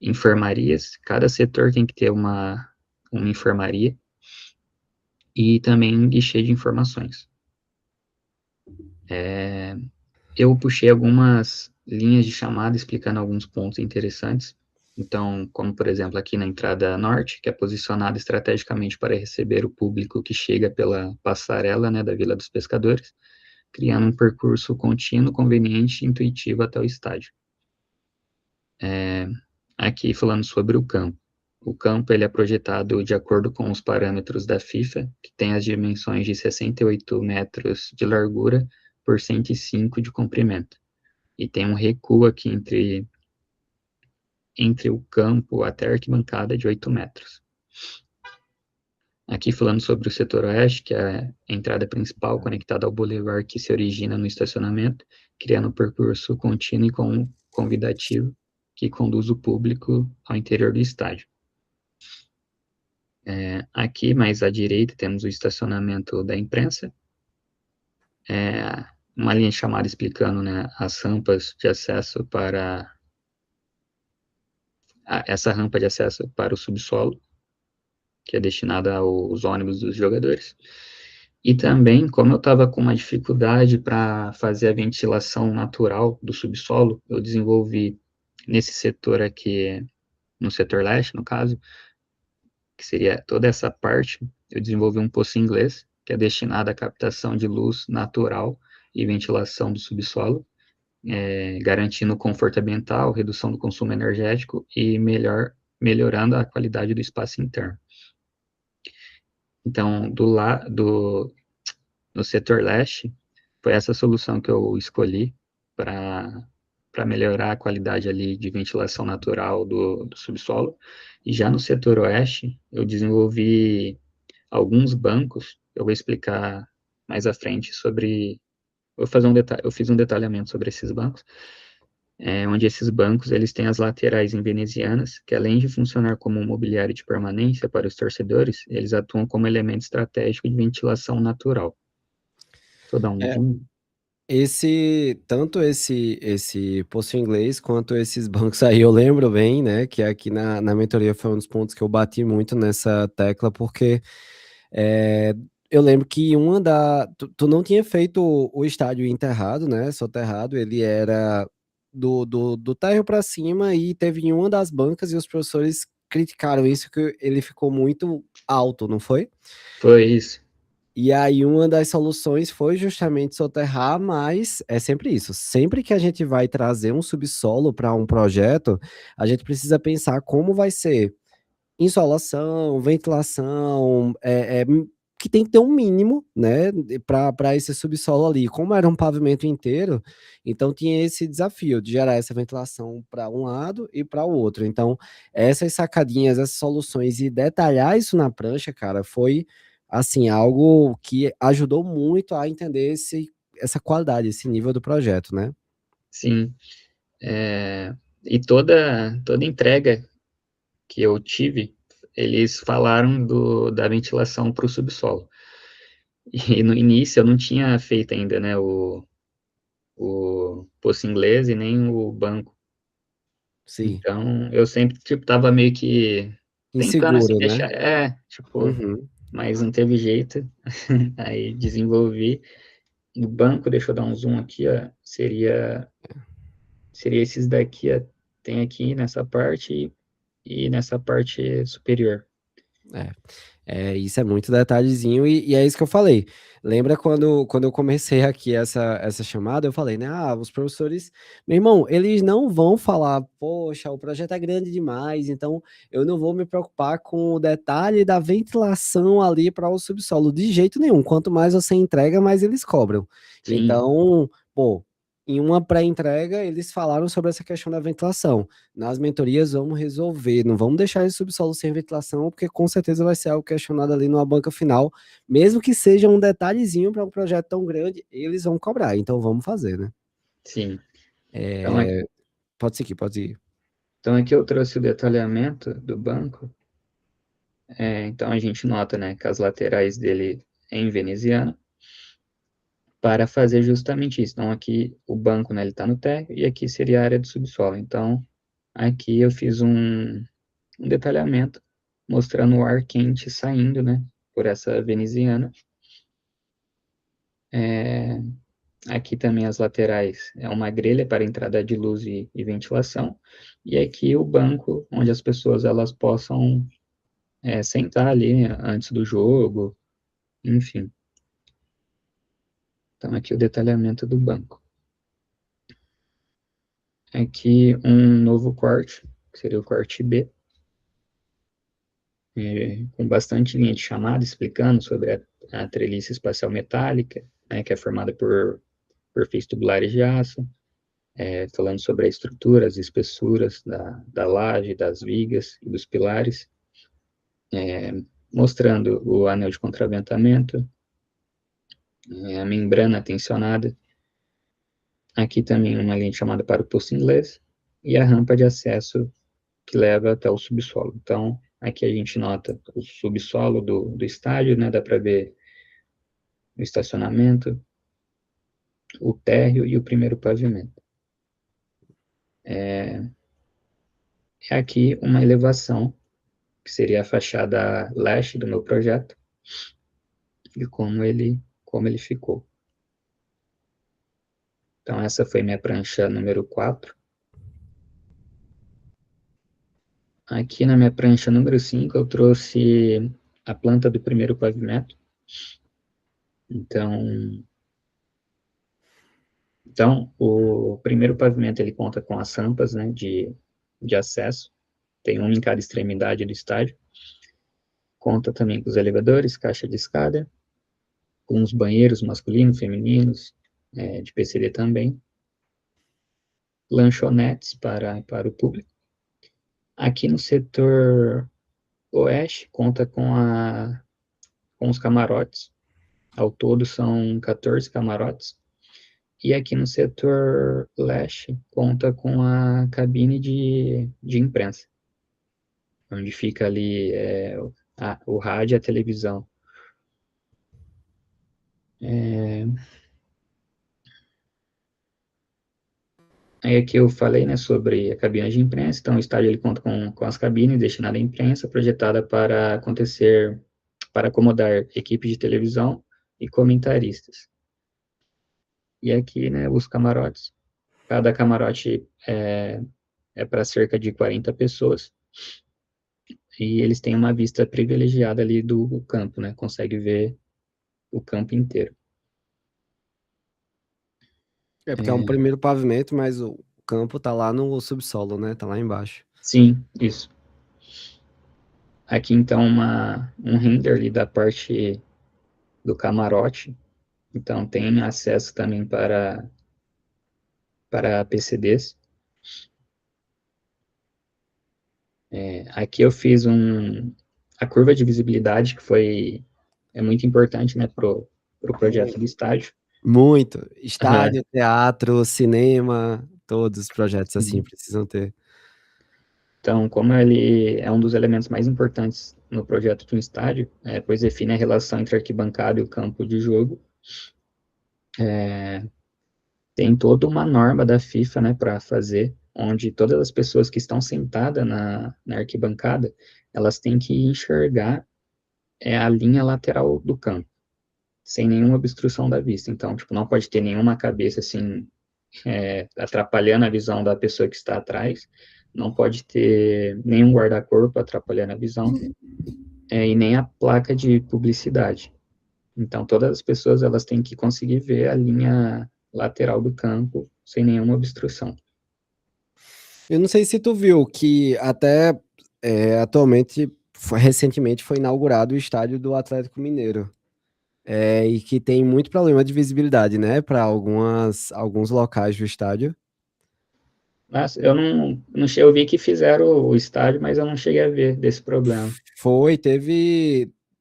enfermarias, cada setor tem que ter uma enfermaria, e também um guichê de informações. Eu puxei algumas linhas de chamada explicando alguns pontos interessantes. Então, como por exemplo aqui na entrada norte, que é posicionada estrategicamente para receber o público que chega pela passarela, né, da Vila dos Pescadores, criando um percurso contínuo, conveniente e intuitivo até o estádio. Aqui falando sobre o campo. O campo ele é projetado de acordo com os parâmetros da FIFA, que tem as dimensões de 68 metros de largura por 105 de comprimento. E tem um recuo aqui entre o campo até a arquibancada de 8 metros. Aqui falando sobre o setor oeste, que é a entrada principal conectada ao bulevar que se origina no estacionamento, criando um percurso contínuo e convidativo que conduz o público ao interior do estádio. Aqui, mais à direita, temos o estacionamento da imprensa, uma linha chamada explicando, né, as rampas de acesso para essa rampa de acesso para o subsolo, que é destinada aos ônibus dos jogadores. E também, como eu estava com uma dificuldade para fazer a ventilação natural do subsolo, eu desenvolvi nesse setor aqui, no setor leste, no caso, que seria toda essa parte, eu desenvolvi um poço inglês, que é destinado à captação de luz natural e ventilação do subsolo, garantindo conforto ambiental, redução do consumo energético e melhorando a qualidade do espaço interno. Então, no setor leste, foi essa solução que eu escolhi para melhorar a qualidade ali de ventilação natural do subsolo. E já no setor oeste, eu desenvolvi alguns bancos, eu vou explicar mais à frente sobre, eu fiz um detalhamento sobre esses bancos, onde esses bancos eles têm as laterais em venezianas, que além de funcionar como um mobiliário de permanência para os torcedores, eles atuam como elemento estratégico de ventilação natural. Vou dar um É, zoom. esse poço inglês, quanto esses bancos aí, eu lembro bem, né, que aqui na mentoria foi um dos pontos que eu bati muito nessa tecla, porque é, eu lembro que tu não tinha feito o estádio enterrado, né, soterrado, ele era do térreo para cima, e teve em uma das bancas e os professores criticaram isso, que ele ficou muito alto, não foi? Foi isso. E aí uma das soluções foi justamente soterrar, mas é sempre isso. Sempre que a gente vai trazer um subsolo para um projeto, a gente precisa pensar como vai ser insolação, ventilação, que tem que ter um mínimo, né, para esse subsolo ali. Como era um pavimento inteiro, então tinha esse desafio de gerar essa ventilação para um lado e para o outro. Então, essas sacadinhas, essas soluções e detalhar isso na prancha, cara, foi assim algo que ajudou muito a entender essa qualidade, esse nível do projeto, né? Sim. E toda entrega que eu tive, eles falaram da ventilação para o subsolo. E no início eu não tinha feito ainda, né, o poço inglês e nem o banco. Sim, Então, eu sempre, tipo, tava meio que tentando, assim, inseguro, né? deixar, tipo, Uhum. mas não teve jeito. Aí desenvolvi. no banco, deixa eu dar um zoom aqui, ó, seria esses daqui, ó, tem aqui nessa parte e nessa parte superior. É. Isso é muito detalhezinho e é isso que eu falei. Lembra quando eu comecei aqui essa chamada, eu falei, né? Ah, os professores, meu irmão, eles não vão falar, poxa, o projeto é grande demais, então eu não vou me preocupar com o detalhe da ventilação ali para o subsolo, de jeito nenhum. Quanto mais você entrega, mais eles cobram. Sim, Então, pô, em uma pré-entrega, eles falaram sobre essa questão da ventilação. Nas mentorias vamos resolver, não vamos deixar esse subsolo sem ventilação, porque com certeza vai ser algo questionado ali numa banca final, mesmo que seja um detalhezinho para um projeto tão grande, eles vão cobrar, então vamos fazer, né? sim. Então, É, pode seguir, pode seguir. então aqui eu trouxe o detalhamento do banco. Então a gente nota, né, que as laterais dele é em veneziano para fazer justamente isso. Então aqui o banco, né, ele está no térreo e aqui seria a área do subsolo. Então aqui eu fiz um detalhamento mostrando o ar quente saindo, né, por essa veneziana. É, aqui também as laterais é uma grelha para entrada de luz e ventilação. E aqui o banco onde as pessoas elas possam sentar ali antes do jogo, enfim. Então aqui o detalhamento do banco. Aqui um novo corte, que seria o corte B, com bastante linha de chamada explicando sobre a treliça espacial metálica, né, que é formada por fios tubulares de aço, falando sobre a estrutura, as espessuras da laje, das vigas e dos pilares, mostrando o anel de contraventamento, a membrana tensionada. Aqui também uma linha de chamada para o poço inglês e a rampa de acesso que leva até o subsolo. Então, aqui a gente nota o subsolo do estádio, né? Dá para ver o estacionamento, o térreo e o primeiro pavimento. É aqui uma elevação, que seria a fachada leste do meu projeto, e como ele ficou. Então, essa foi minha prancha número 4. Aqui na minha prancha número 5, eu trouxe a planta do primeiro pavimento. Então, o primeiro pavimento ele conta com as rampas, né, de acesso, tem uma em cada extremidade do estádio. Conta também com os elevadores, caixa de escada, com os banheiros masculinos, femininos, de PCD também, lanchonetes para o público. Aqui no setor oeste, conta com os camarotes, ao todo são 14 camarotes, e aqui no setor leste, conta com a cabine de imprensa, onde fica ali o rádio e a televisão. É, Aí aqui eu falei, né, sobre a cabine de imprensa, então o estádio ele conta com as cabines destinadas à imprensa, projetada para acomodar equipe de televisão e comentaristas. E aqui, né, os camarotes, cada camarote é para cerca de 40 pessoas, e eles têm uma vista privilegiada ali do campo, né, consegue ver o campo inteiro. É porque é um É, primeiro pavimento, mas o campo tá lá no subsolo, né? Tá lá embaixo. sim, isso. Aqui, então, um render ali da parte do camarote. Então, tem acesso também para PCDs. Aqui eu fiz a curva de visibilidade, que é muito importante, né, pro projeto do estádio. Muito. Aham, Estádio, teatro, cinema, todos os projetos assim sim. precisam ter. Então, como ele é um dos elementos mais importantes no projeto de um estádio, pois define a relação entre a arquibancada e o campo de jogo, tem toda uma norma da FIFA, né, para fazer, onde todas as pessoas que estão sentadas na arquibancada, elas têm que enxergar a linha lateral do campo. sem nenhuma obstrução da vista. Então, tipo, não pode ter nenhuma cabeça, assim, atrapalhando a visão da pessoa que está atrás, não pode ter nenhum guarda-corpo atrapalhando a visão, e nem a placa de publicidade. Então, todas as pessoas elas têm que conseguir ver a linha lateral do campo sem nenhuma obstrução. Eu não sei se tu viu que até atualmente, recentemente foi inaugurado o estádio do Atlético Mineiro. E que tem muito problema de visibilidade, né, para alguns locais do estádio. Mas eu eu vi que fizeram o estádio, mas eu não cheguei a ver desse problema.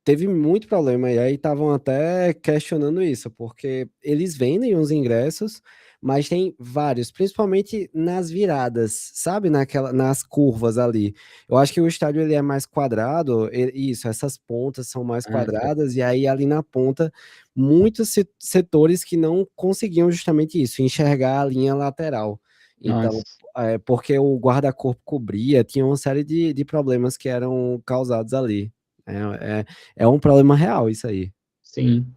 Teve muito problema, e aí estavam até questionando isso, porque eles vendem os ingressos, mas tem vários, principalmente nas viradas, sabe, nas curvas ali. Eu acho que o estádio ele é mais quadrado, isso, essas pontas são mais Ah, tá. quadradas, e aí ali na ponta, muitos setores que não conseguiam justamente isso, enxergar a linha lateral. Então, Nossa, porque o guarda-corpo cobria, tinha uma série de problemas que eram causados ali. É um problema real isso aí. sim.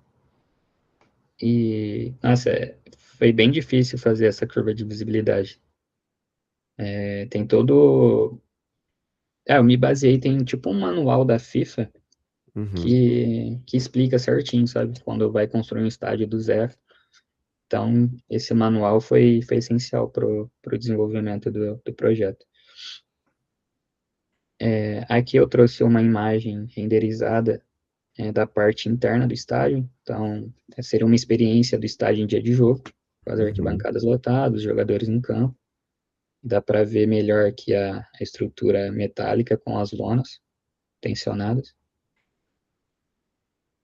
E, nossa, foi bem difícil fazer essa curva de visibilidade. Tem todo. Eu me baseei, tem tipo um manual da FIFA Uhum. que explica certinho, sabe? Quando vai construir um estádio do zero. Então, esse manual foi essencial para o desenvolvimento do projeto. Aqui eu trouxe uma imagem renderizada da parte interna do estádio. Então, seria uma experiência do estádio em dia de jogo, com as Uhum. arquibancadas lotadas, os jogadores em campo. Dá para ver melhor aqui a estrutura metálica com as lonas tensionadas.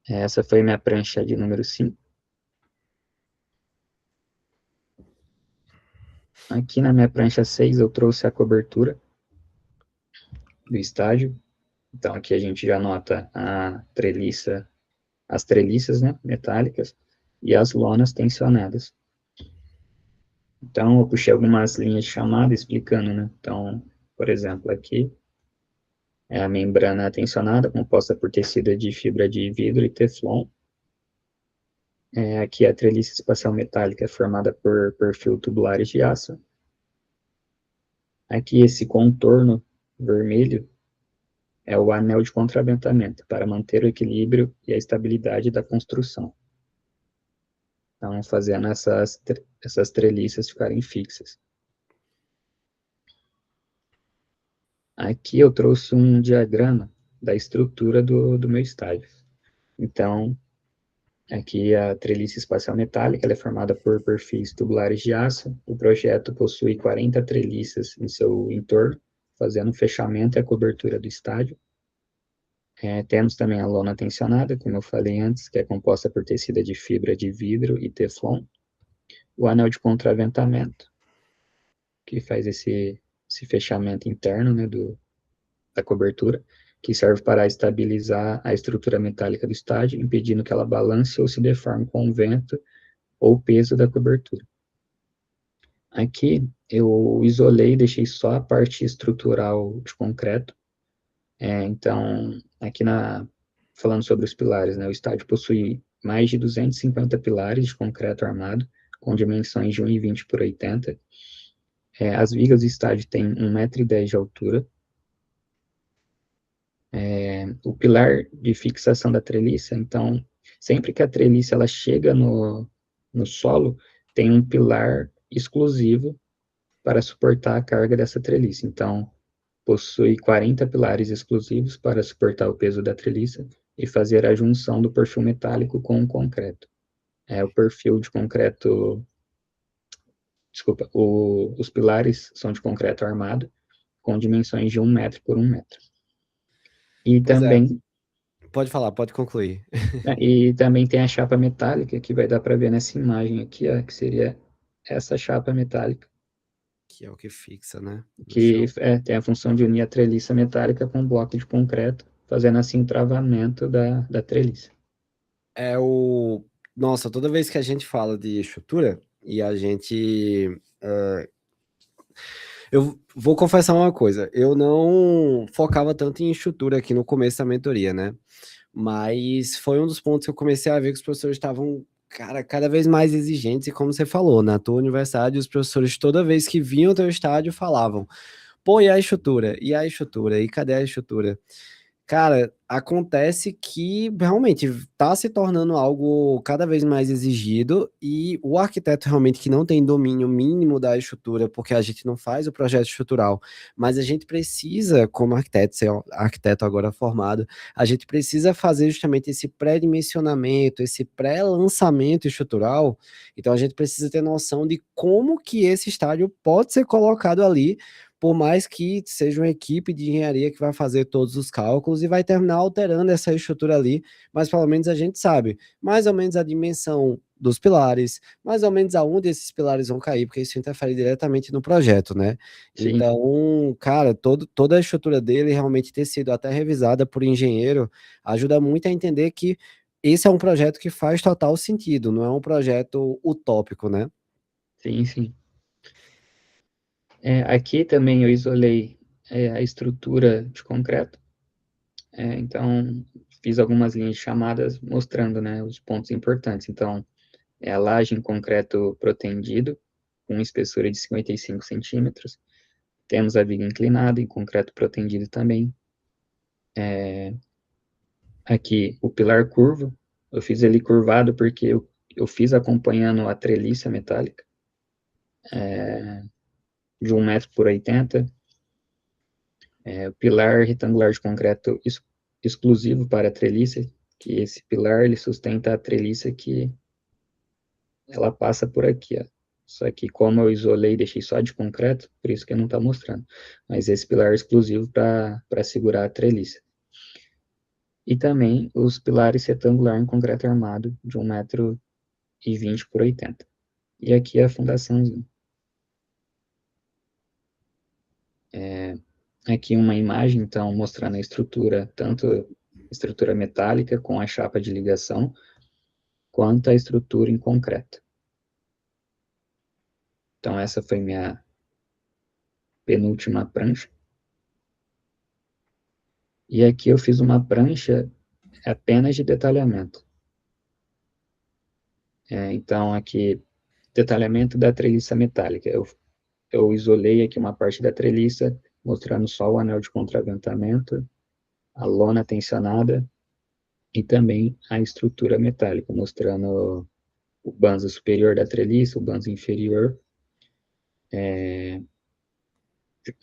Essa foi minha prancha de número 5. Aqui na minha prancha 6 eu trouxe a cobertura do estádio. Então aqui a gente já nota as treliças, né, metálicas e as lonas tensionadas. Então eu puxei algumas linhas de chamada explicando, né? Então, por exemplo, aqui é a membrana tensionada composta por tecido de fibra de vidro e teflon. Aqui a treliça espacial metálica é formada por perfil tubulares de aço. Aqui esse contorno vermelho é o anel de contraventamento, para manter o equilíbrio e a estabilidade da construção. Então, fazendo essas treliças ficarem fixas. Aqui eu trouxe um diagrama da estrutura do meu estádio. Então, aqui a treliça espacial metálica ela é formada por perfis tubulares de aço. O projeto possui 40 treliças em seu entorno, fazendo o fechamento e a cobertura do estádio. Temos também a lona tensionada, como eu falei antes, que é composta por tecido de fibra de vidro e teflon. O anel de contraventamento, que faz esse fechamento interno, né, da cobertura, que serve para estabilizar a estrutura metálica do estádio, impedindo que ela balance ou se deforme com o vento ou o peso da cobertura. Aqui eu isolei, deixei só a parte estrutural de concreto. Então, falando sobre os pilares, né, o estádio possui mais de 250 pilares de concreto armado, com dimensões de 1,20 por 80. As vigas do estádio têm 1,10 m de altura. O pilar de fixação da treliça, então, sempre que a treliça ela chega no solo, tem um pilar exclusivo para suportar a carga dessa treliça. Então, possui 40 pilares exclusivos para suportar o peso da treliça e fazer a junção do perfil metálico com o concreto. O perfil de concreto, desculpa, os pilares são de concreto armado, com dimensões de 1 m por 1 m. E Pois é, também, pode falar, pode concluir. e também tem a chapa metálica, que vai dar para ver nessa imagem aqui, ó, que seria essa chapa metálica, Que é o que fixa, né, no que chão. tem a função de unir a treliça metálica com o bloco de concreto, fazendo assim o travamento da treliça. É o. Nossa, toda vez que a gente fala de estrutura, e a gente. Eu vou confessar uma coisa, eu não focava tanto em estrutura aqui no começo da mentoria, né? Mas foi um dos pontos que eu comecei a ver que os professores estavam, cara, cada vez mais exigentes, e como você falou, na tua universidade, os professores, toda vez que vinham ao teu estádio, falavam: pô, e a estrutura? E a estrutura? E cadê a estrutura? Cara, acontece que realmente está se tornando algo cada vez mais exigido, e o arquiteto realmente que não tem domínio mínimo da estrutura, porque a gente não faz o projeto estrutural, mas a gente precisa, como arquiteto, ser arquiteto agora formado, a gente precisa fazer justamente esse pré-dimensionamento, esse pré-lançamento estrutural. Então a gente precisa ter noção de como que esse estádio pode ser colocado ali, por mais que seja uma equipe de engenharia que vai fazer todos os cálculos e vai terminar alterando essa estrutura ali, mas pelo menos a gente sabe mais ou menos a dimensão dos pilares, mais ou menos aonde esses pilares vão cair, porque isso interfere diretamente no projeto, né? Sim, Então, cara, toda a estrutura dele realmente ter sido até revisada por engenheiro ajuda muito a entender que esse é um projeto que faz total sentido, não é um projeto utópico, né? sim, sim. Aqui também eu isolei a estrutura de concreto. Então, fiz algumas linhas de chamadas mostrando, né, os pontos importantes. Então, é a laje em concreto protendido, com espessura de 55 centímetros. Temos a viga inclinada em concreto protendido também. Aqui, o pilar curvo. Eu fiz ele curvado porque eu fiz acompanhando a treliça metálica, de 1 m por 80. O pilar retangular de concreto exclusivo para a treliça, que esse pilar ele sustenta a treliça que ela passa por aqui, ó. Só que como eu isolei e deixei só de concreto, por isso que não está mostrando. Mas esse pilar é exclusivo para segurar a treliça. E também os pilares retangular em concreto armado de 1,20 m por 80. E aqui é a fundaçãozinha. Aqui uma imagem, então, mostrando a estrutura, tanto a estrutura metálica com a chapa de ligação, quanto a estrutura em concreto. Então, essa foi minha penúltima prancha. E aqui eu fiz uma prancha apenas de detalhamento. Então, aqui, detalhamento da treliça metálica. Eu isolei aqui uma parte da treliça, mostrando só o anel de contraventamento, a lona tensionada e também a estrutura metálica, mostrando o banzo superior da treliça, o banzo inferior,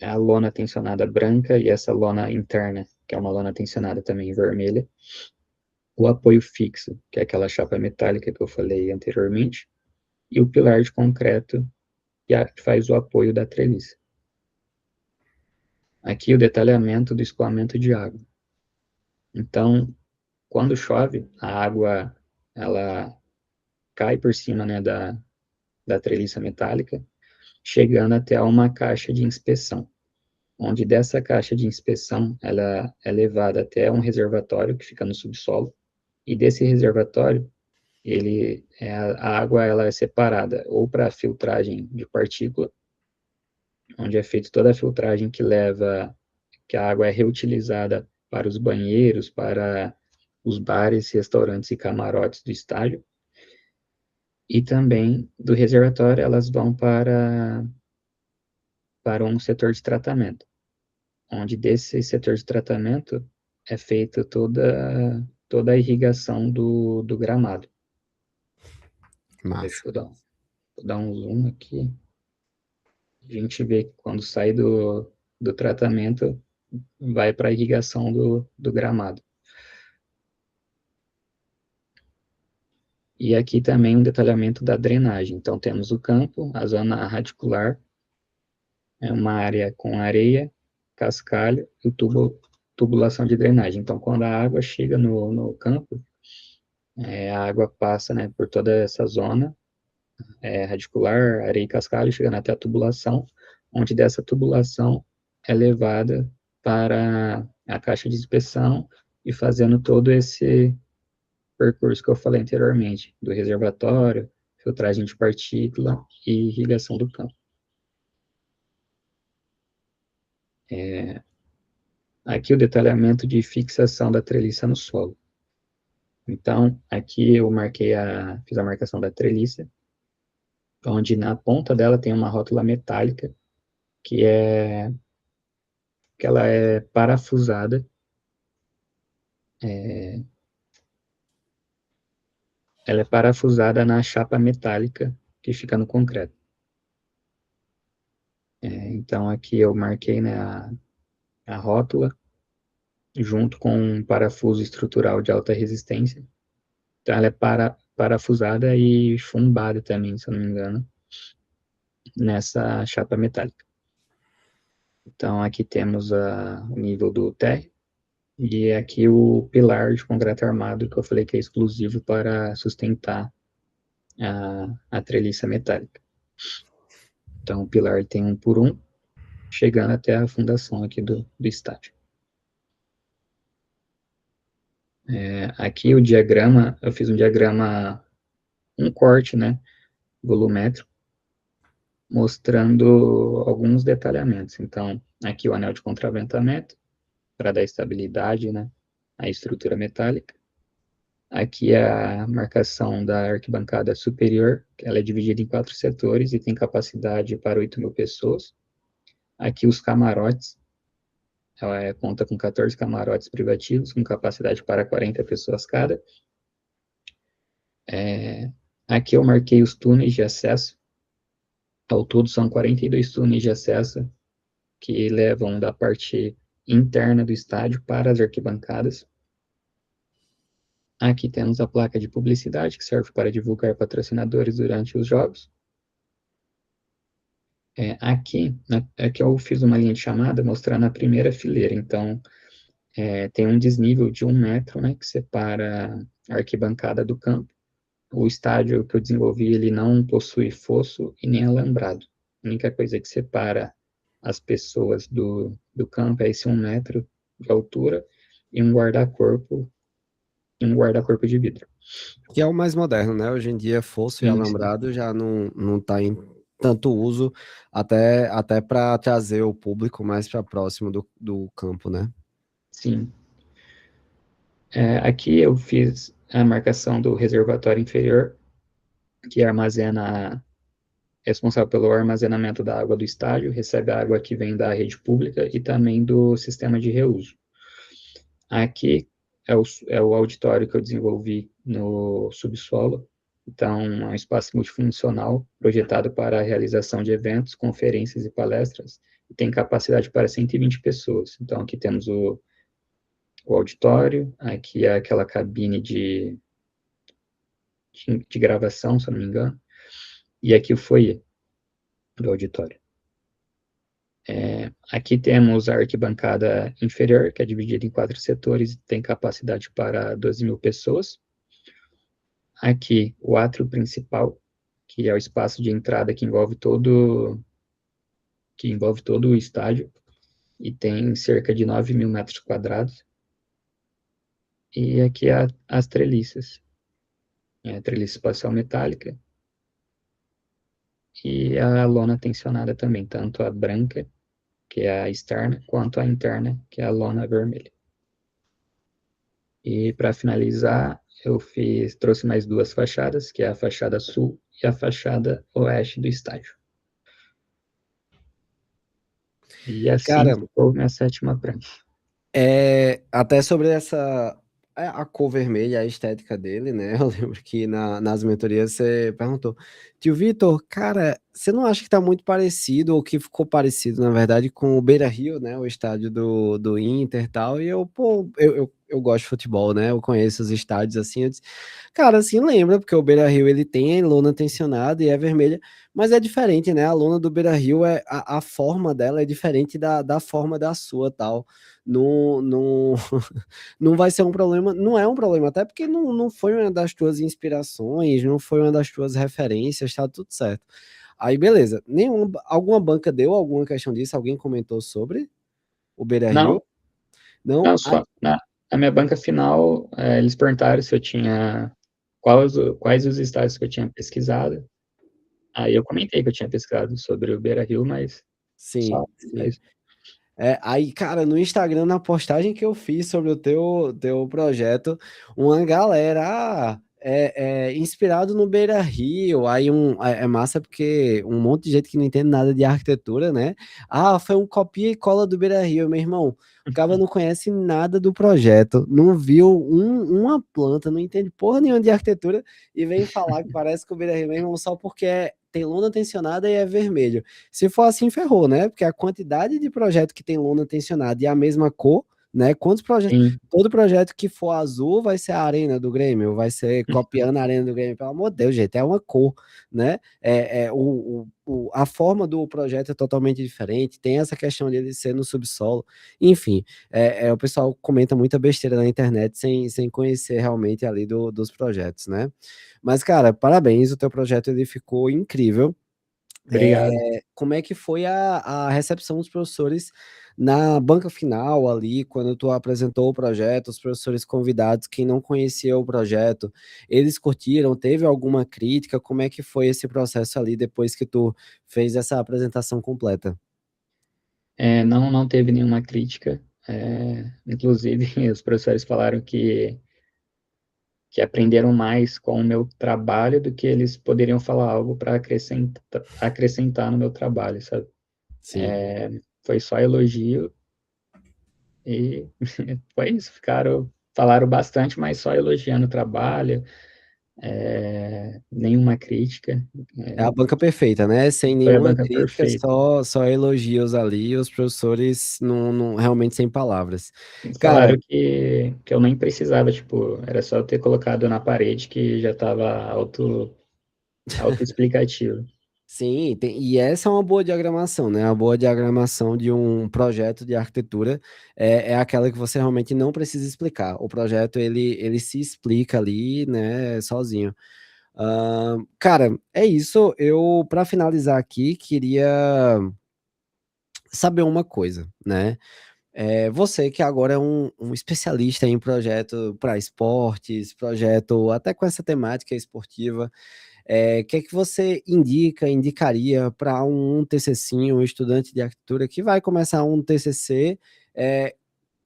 a lona tensionada branca e essa lona interna, que é uma lona tensionada também vermelha, o apoio fixo, que é aquela chapa metálica que eu falei anteriormente, e o pilar de concreto, que faz o apoio da treliça. Aqui o detalhamento do escoamento de água. Então, quando chove, a água ela cai por cima, né, da treliça metálica, chegando até uma caixa de inspeção, onde dessa caixa de inspeção ela é levada até um reservatório que fica no subsolo, e desse reservatório a água ela é separada ou para filtragem de partícula, onde é feita toda a filtragem que a água é reutilizada para os banheiros, para os bares, restaurantes e camarotes do estádio, e também do reservatório elas vão para um setor de tratamento, onde desse setor de tratamento é feita toda a irrigação do gramado. Então, deixa Massa. vou dar um zoom aqui. A gente vê que quando sai do tratamento, vai para a irrigação do gramado. E aqui também um detalhamento da drenagem. Então, temos o campo, a zona radicular, é uma área com areia, cascalho e tubulação de drenagem. Então, quando a água chega no campo, a água passa, né, por toda essa zona radicular, areia e cascalho, chegando até a tubulação, onde dessa tubulação é levada para a caixa de inspeção e fazendo todo esse percurso que eu falei anteriormente, do reservatório, filtragem de partícula e irrigação do campo. Aqui o detalhamento de fixação da treliça no solo. Então, aqui eu fiz a marcação da treliça, onde na ponta dela tem uma rótula metálica, que ela é parafusada, ela é parafusada na chapa metálica que fica no concreto. Então, aqui eu marquei, né, a rótula, junto com um parafuso estrutural de alta resistência. Então, ela é parafusada e chumbada também, se eu não me engano, nessa chapa metálica. Então, aqui temos o nível do térreo, e aqui o pilar de concreto armado, que eu falei que é exclusivo para sustentar a treliça metálica. Então, o pilar tem 1 por 1, chegando até a fundação aqui do estádio. Aqui o diagrama, eu fiz um diagrama, um corte, né, volumétrico, mostrando alguns detalhamentos. Então, aqui o anel de contraventamento, para dar estabilidade, né, à estrutura metálica. Aqui a marcação da arquibancada superior, ela é dividida em 4 setores e tem capacidade para 8.000 pessoas. Aqui os camarotes, ela conta com 14 camarotes privativos, com capacidade para 40 pessoas cada. Aqui eu marquei os túneis de acesso. Ao todo são 42 túneis de acesso que levam da parte interna do estádio para as arquibancadas. Aqui temos a placa de publicidade, que serve para divulgar patrocinadores durante os jogos. Aqui eu fiz uma linha de chamada mostrando a primeira fileira. Então, tem um desnível de 1 metro, né, que separa a arquibancada do campo. O estádio que eu desenvolvi, ele não possui fosso e nem alambrado. A única coisa que separa as pessoas do campo é esse 1 metro de altura e um guarda-corpo de vidro. Que é o mais moderno, né? Hoje em dia, fosso e Sim, sim. alambrado já não tá em tanto uso, até para trazer o público mais para próximo do campo, né? Sim. Aqui eu fiz a marcação do reservatório inferior, que armazena, responsável pelo armazenamento da água do estádio, recebe a água que vem da rede pública e também do sistema de reuso. Aqui é o auditório que eu desenvolvi no subsolo. Então, é um espaço multifuncional projetado para a realização de eventos, conferências e palestras, e tem capacidade para 120 pessoas. Então, aqui temos o auditório, aqui é aquela cabine de gravação, se eu não me engano, e aqui o foyer do auditório. Aqui temos a arquibancada inferior, que é dividida em 4 setores e tem capacidade para 12.000 pessoas. Aqui, o átrio principal, que é o espaço de entrada que envolve todo o estádio, e tem cerca de 9.000 metros quadrados. E aqui as treliças. A treliça espacial metálica e a lona tensionada também, tanto a branca, que é a externa, quanto a interna, que é a lona vermelha. E para finalizar, eu trouxe mais 2 fachadas, que é a fachada sul e a fachada oeste do estádio. E assim Cara, ficou minha 7ª prancha. até sobre a cor vermelha, a estética dele, né? Eu lembro que nas mentorias você perguntou, tio Vitor, cara, você não acha que tá muito parecido, ou que ficou parecido, na verdade, com o Beira-Rio, né? O estádio do Inter e tal, e eu gosto de futebol, né? Eu conheço os estádios assim, eu disse, cara, assim, lembra, porque o Beira-Rio ele tem lona tensionada e é vermelha, mas é diferente, né? A lona do Beira-Rio, a forma dela é diferente da forma da sua, tal. Não, não vai ser um problema, não é um problema, até porque não foi uma das tuas inspirações, não foi uma das tuas referências, tá tudo certo. Aí, beleza. Alguma banca deu alguma questão disso? Alguém comentou sobre o Beira-Rio? Não, Não? não, só na minha banca final, eles perguntaram se eu tinha quais os estádios que eu tinha pesquisado. Aí eu comentei que eu tinha pesquisado sobre o Beira-Rio, mas Sim, só sim. isso. Aí, cara, no Instagram, na postagem que eu fiz sobre o teu projeto, uma galera, inspirado no Beira Rio, aí é massa porque um monte de gente que não entende nada de arquitetura, né? Ah, foi um copia e cola do Beira Rio, meu irmão. O cara não conhece nada do projeto, não viu uma planta, não entende porra nenhuma de arquitetura e vem falar que parece que o Beira Rio, meu irmão, só porque tem lona tensionada e é vermelho. Se for assim, ferrou, né? Porque a quantidade de projeto que tem lona tensionada e a mesma cor, né? Quantos projetos? Sim. Todo projeto que for azul vai ser a arena do Grêmio, vai ser copiando a arena do Grêmio, pelo amor de Deus, gente, é uma cor, né? A forma do projeto é totalmente diferente, tem essa questão de ele ser no subsolo, enfim, o pessoal comenta muita besteira na internet sem conhecer realmente ali dos projetos, né? Mas, cara, parabéns, o teu projeto ele ficou incrível. Obrigado. Como é que foi a recepção dos professores na banca final ali, quando tu apresentou o projeto, os professores convidados, quem não conhecia o projeto, eles curtiram? Teve alguma crítica? Como é que foi esse processo ali depois que tu fez essa apresentação completa? Não, não teve nenhuma crítica. Inclusive, os professores falaram que aprenderam mais com o meu trabalho do que eles poderiam falar algo para acrescentar no meu trabalho, sabe? Sim. Foi só elogio e foi isso. Falaram bastante, mas só elogiando o trabalho, nenhuma crítica. É a banca perfeita, né? Sem Foi a nenhuma banca crítica, perfeita. só elogios ali, os professores realmente sem palavras. Cara, Falaram que eu nem precisava, tipo, era só eu ter colocado na parede que já estava autoexplicativo. sim, e essa é uma boa diagramação, né? A boa diagramação de um projeto de arquitetura é aquela que você realmente não precisa explicar. O projeto ele se explica ali, né, sozinho. Cara, é isso. Eu, para finalizar aqui, queria saber uma coisa, né? Você que agora é um especialista em projeto para esportes, projeto até com essa temática esportiva. O que é que você indicaria para um TCC, um estudante de arquitetura que vai começar um TCC,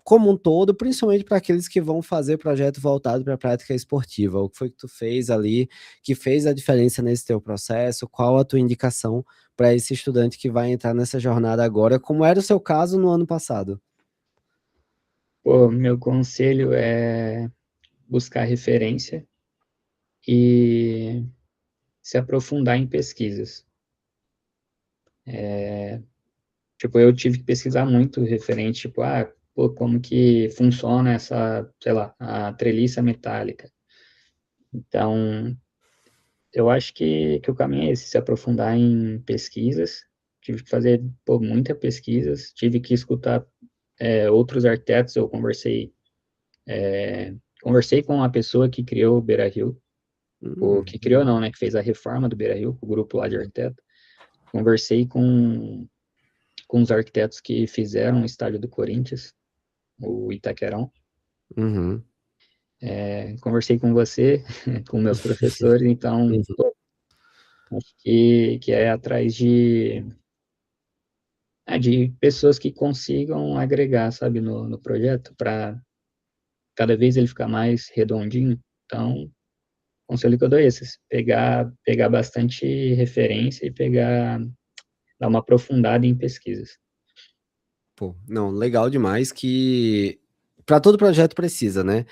como um todo, principalmente para aqueles que vão fazer projeto voltado para a prática esportiva? O que foi que tu fez ali que fez a diferença nesse teu processo? Qual a tua indicação para esse estudante que vai entrar nessa jornada agora, como era o seu caso no ano passado? Pô, meu conselho é buscar referência e se aprofundar em pesquisas. Tipo, eu tive que pesquisar muito referente, tipo, pô, como que funciona essa, sei lá, a treliça metálica. Então, eu acho que o caminho é esse, se aprofundar em pesquisas. Tive que fazer, pô, muita pesquisas, tive que escutar outros arquitetos, eu conversei com a pessoa que criou o Beira-Rio, que criou não, né, que fez a reforma do Beira-Rio, o grupo lá de arquitetos. Conversei com os arquitetos que fizeram o estádio do Corinthians, o Itaquerão. Uhum, Conversei com você, com meus professores, então uhum. acho que é atrás de pessoas que consigam agregar, sabe, no projeto, para cada vez ele ficar mais redondinho. Então, o conselho que eu dou é esse, pegar bastante referência e dar uma aprofundada em pesquisas. Pô, não, legal demais que para todo projeto precisa, né?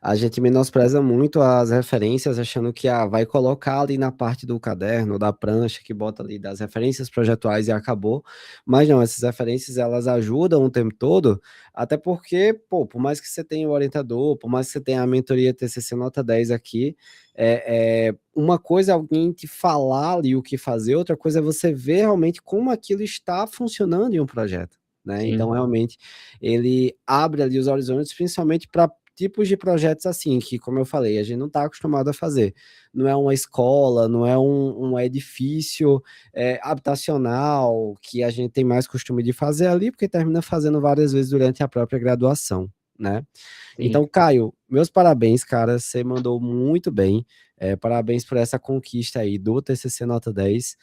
A gente menospreza muito as referências, achando que vai colocar ali na parte do caderno, da prancha, que bota ali das referências projetuais e acabou. Mas não, essas referências elas ajudam o tempo todo, até porque, pô, por mais que você tenha o orientador, por mais que você tenha a mentoria TCC Nota 10 aqui, uma coisa é alguém te falar ali o que fazer, outra coisa é você ver realmente como aquilo está funcionando em um projeto, né? Então, Sim. realmente, ele abre ali os horizontes, principalmente para tipos de projetos assim, que, como eu falei, a gente não está acostumado a fazer. Não é uma escola, não é um edifício habitacional, que a gente tem mais costume de fazer ali, porque termina fazendo várias vezes durante a própria graduação, né? Sim, Então, Caio, meus parabéns, cara, você mandou muito bem. Parabéns por essa conquista aí do TCC Nota 10.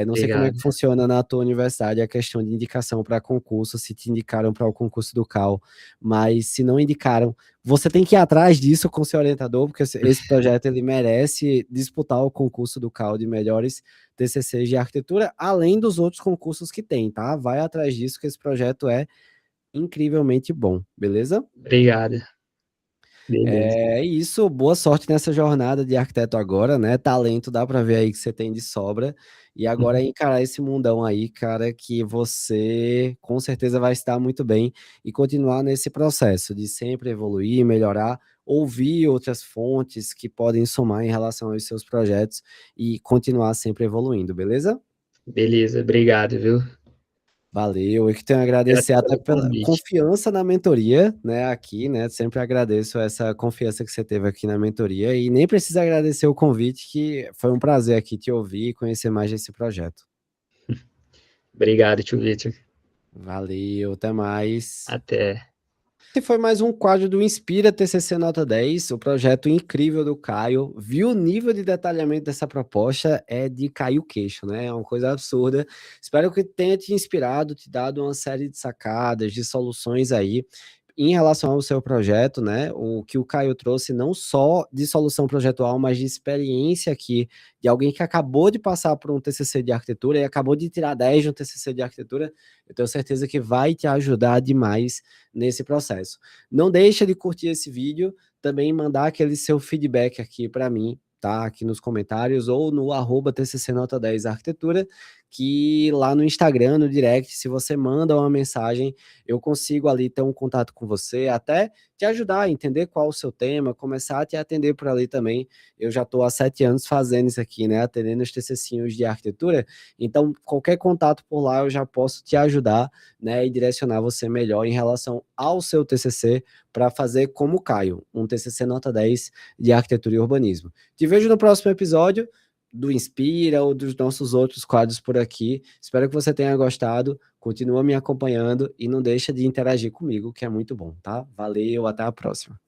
Não sei como é obrigado. que funciona na tua universidade a questão de indicação para concurso, se te indicaram para o concurso do CAL, mas se não indicaram, você tem que ir atrás disso com seu orientador, porque esse projeto ele merece disputar o concurso do CAL de melhores TCCs de arquitetura, além dos outros concursos que tem, tá? Vai atrás disso, que esse projeto é incrivelmente bom, beleza? Obrigado. Beleza. É isso, boa sorte nessa jornada de arquiteto agora, né? Talento dá pra ver aí que você tem de sobra. E agora é encarar esse mundão aí, cara, que você com certeza vai estar muito bem e continuar nesse processo de sempre evoluir, melhorar, ouvir outras fontes que podem somar em relação aos seus projetos e continuar sempre evoluindo, beleza? Beleza, obrigado, viu? Valeu, eu que tenho a agradecer Grato até pelo pela convite. confiança na mentoria, né, aqui, né, sempre agradeço essa confiança que você teve aqui na mentoria e nem precisa agradecer o convite, que foi um prazer aqui te ouvir e conhecer mais desse projeto. Obrigado, tio Vitor. Valeu, até mais. Até. Esse foi mais um quadro do Inspira TCC Nota 10, o projeto incrível do Caio. Viu o nível de detalhamento dessa proposta? É de cair o queixo, né? É uma coisa absurda. Espero que tenha te inspirado, te dado uma série de sacadas, de soluções aí em relação ao seu projeto, né? O que o Caio trouxe não só de solução projetual, mas de experiência aqui de alguém que acabou de passar por um TCC de arquitetura e acabou de tirar 10 de um TCC de arquitetura. Eu tenho certeza que vai te ajudar demais nesse processo. Não deixa de curtir esse vídeo, também mandar aquele seu feedback aqui para mim, tá? Aqui nos comentários ou no @TCC Nota 10 Arquitetura, que lá no Instagram, no direct, se você manda uma mensagem, eu consigo ali ter um contato com você, até te ajudar a entender qual o seu tema, começar a te atender por ali também. Eu já estou há 7 anos fazendo isso aqui, né? Atendendo os TCCinhos de arquitetura, então qualquer contato por lá eu já posso te ajudar, né, e direcionar você melhor em relação ao seu TCC para fazer como o Caio, um TCC nota 10 de arquitetura e urbanismo. Te vejo no próximo episódio do Inspira ou dos nossos outros quadros por aqui. Espero que você tenha gostado. Continua me acompanhando e não deixa de interagir comigo, que é muito bom, tá? Valeu, até a próxima.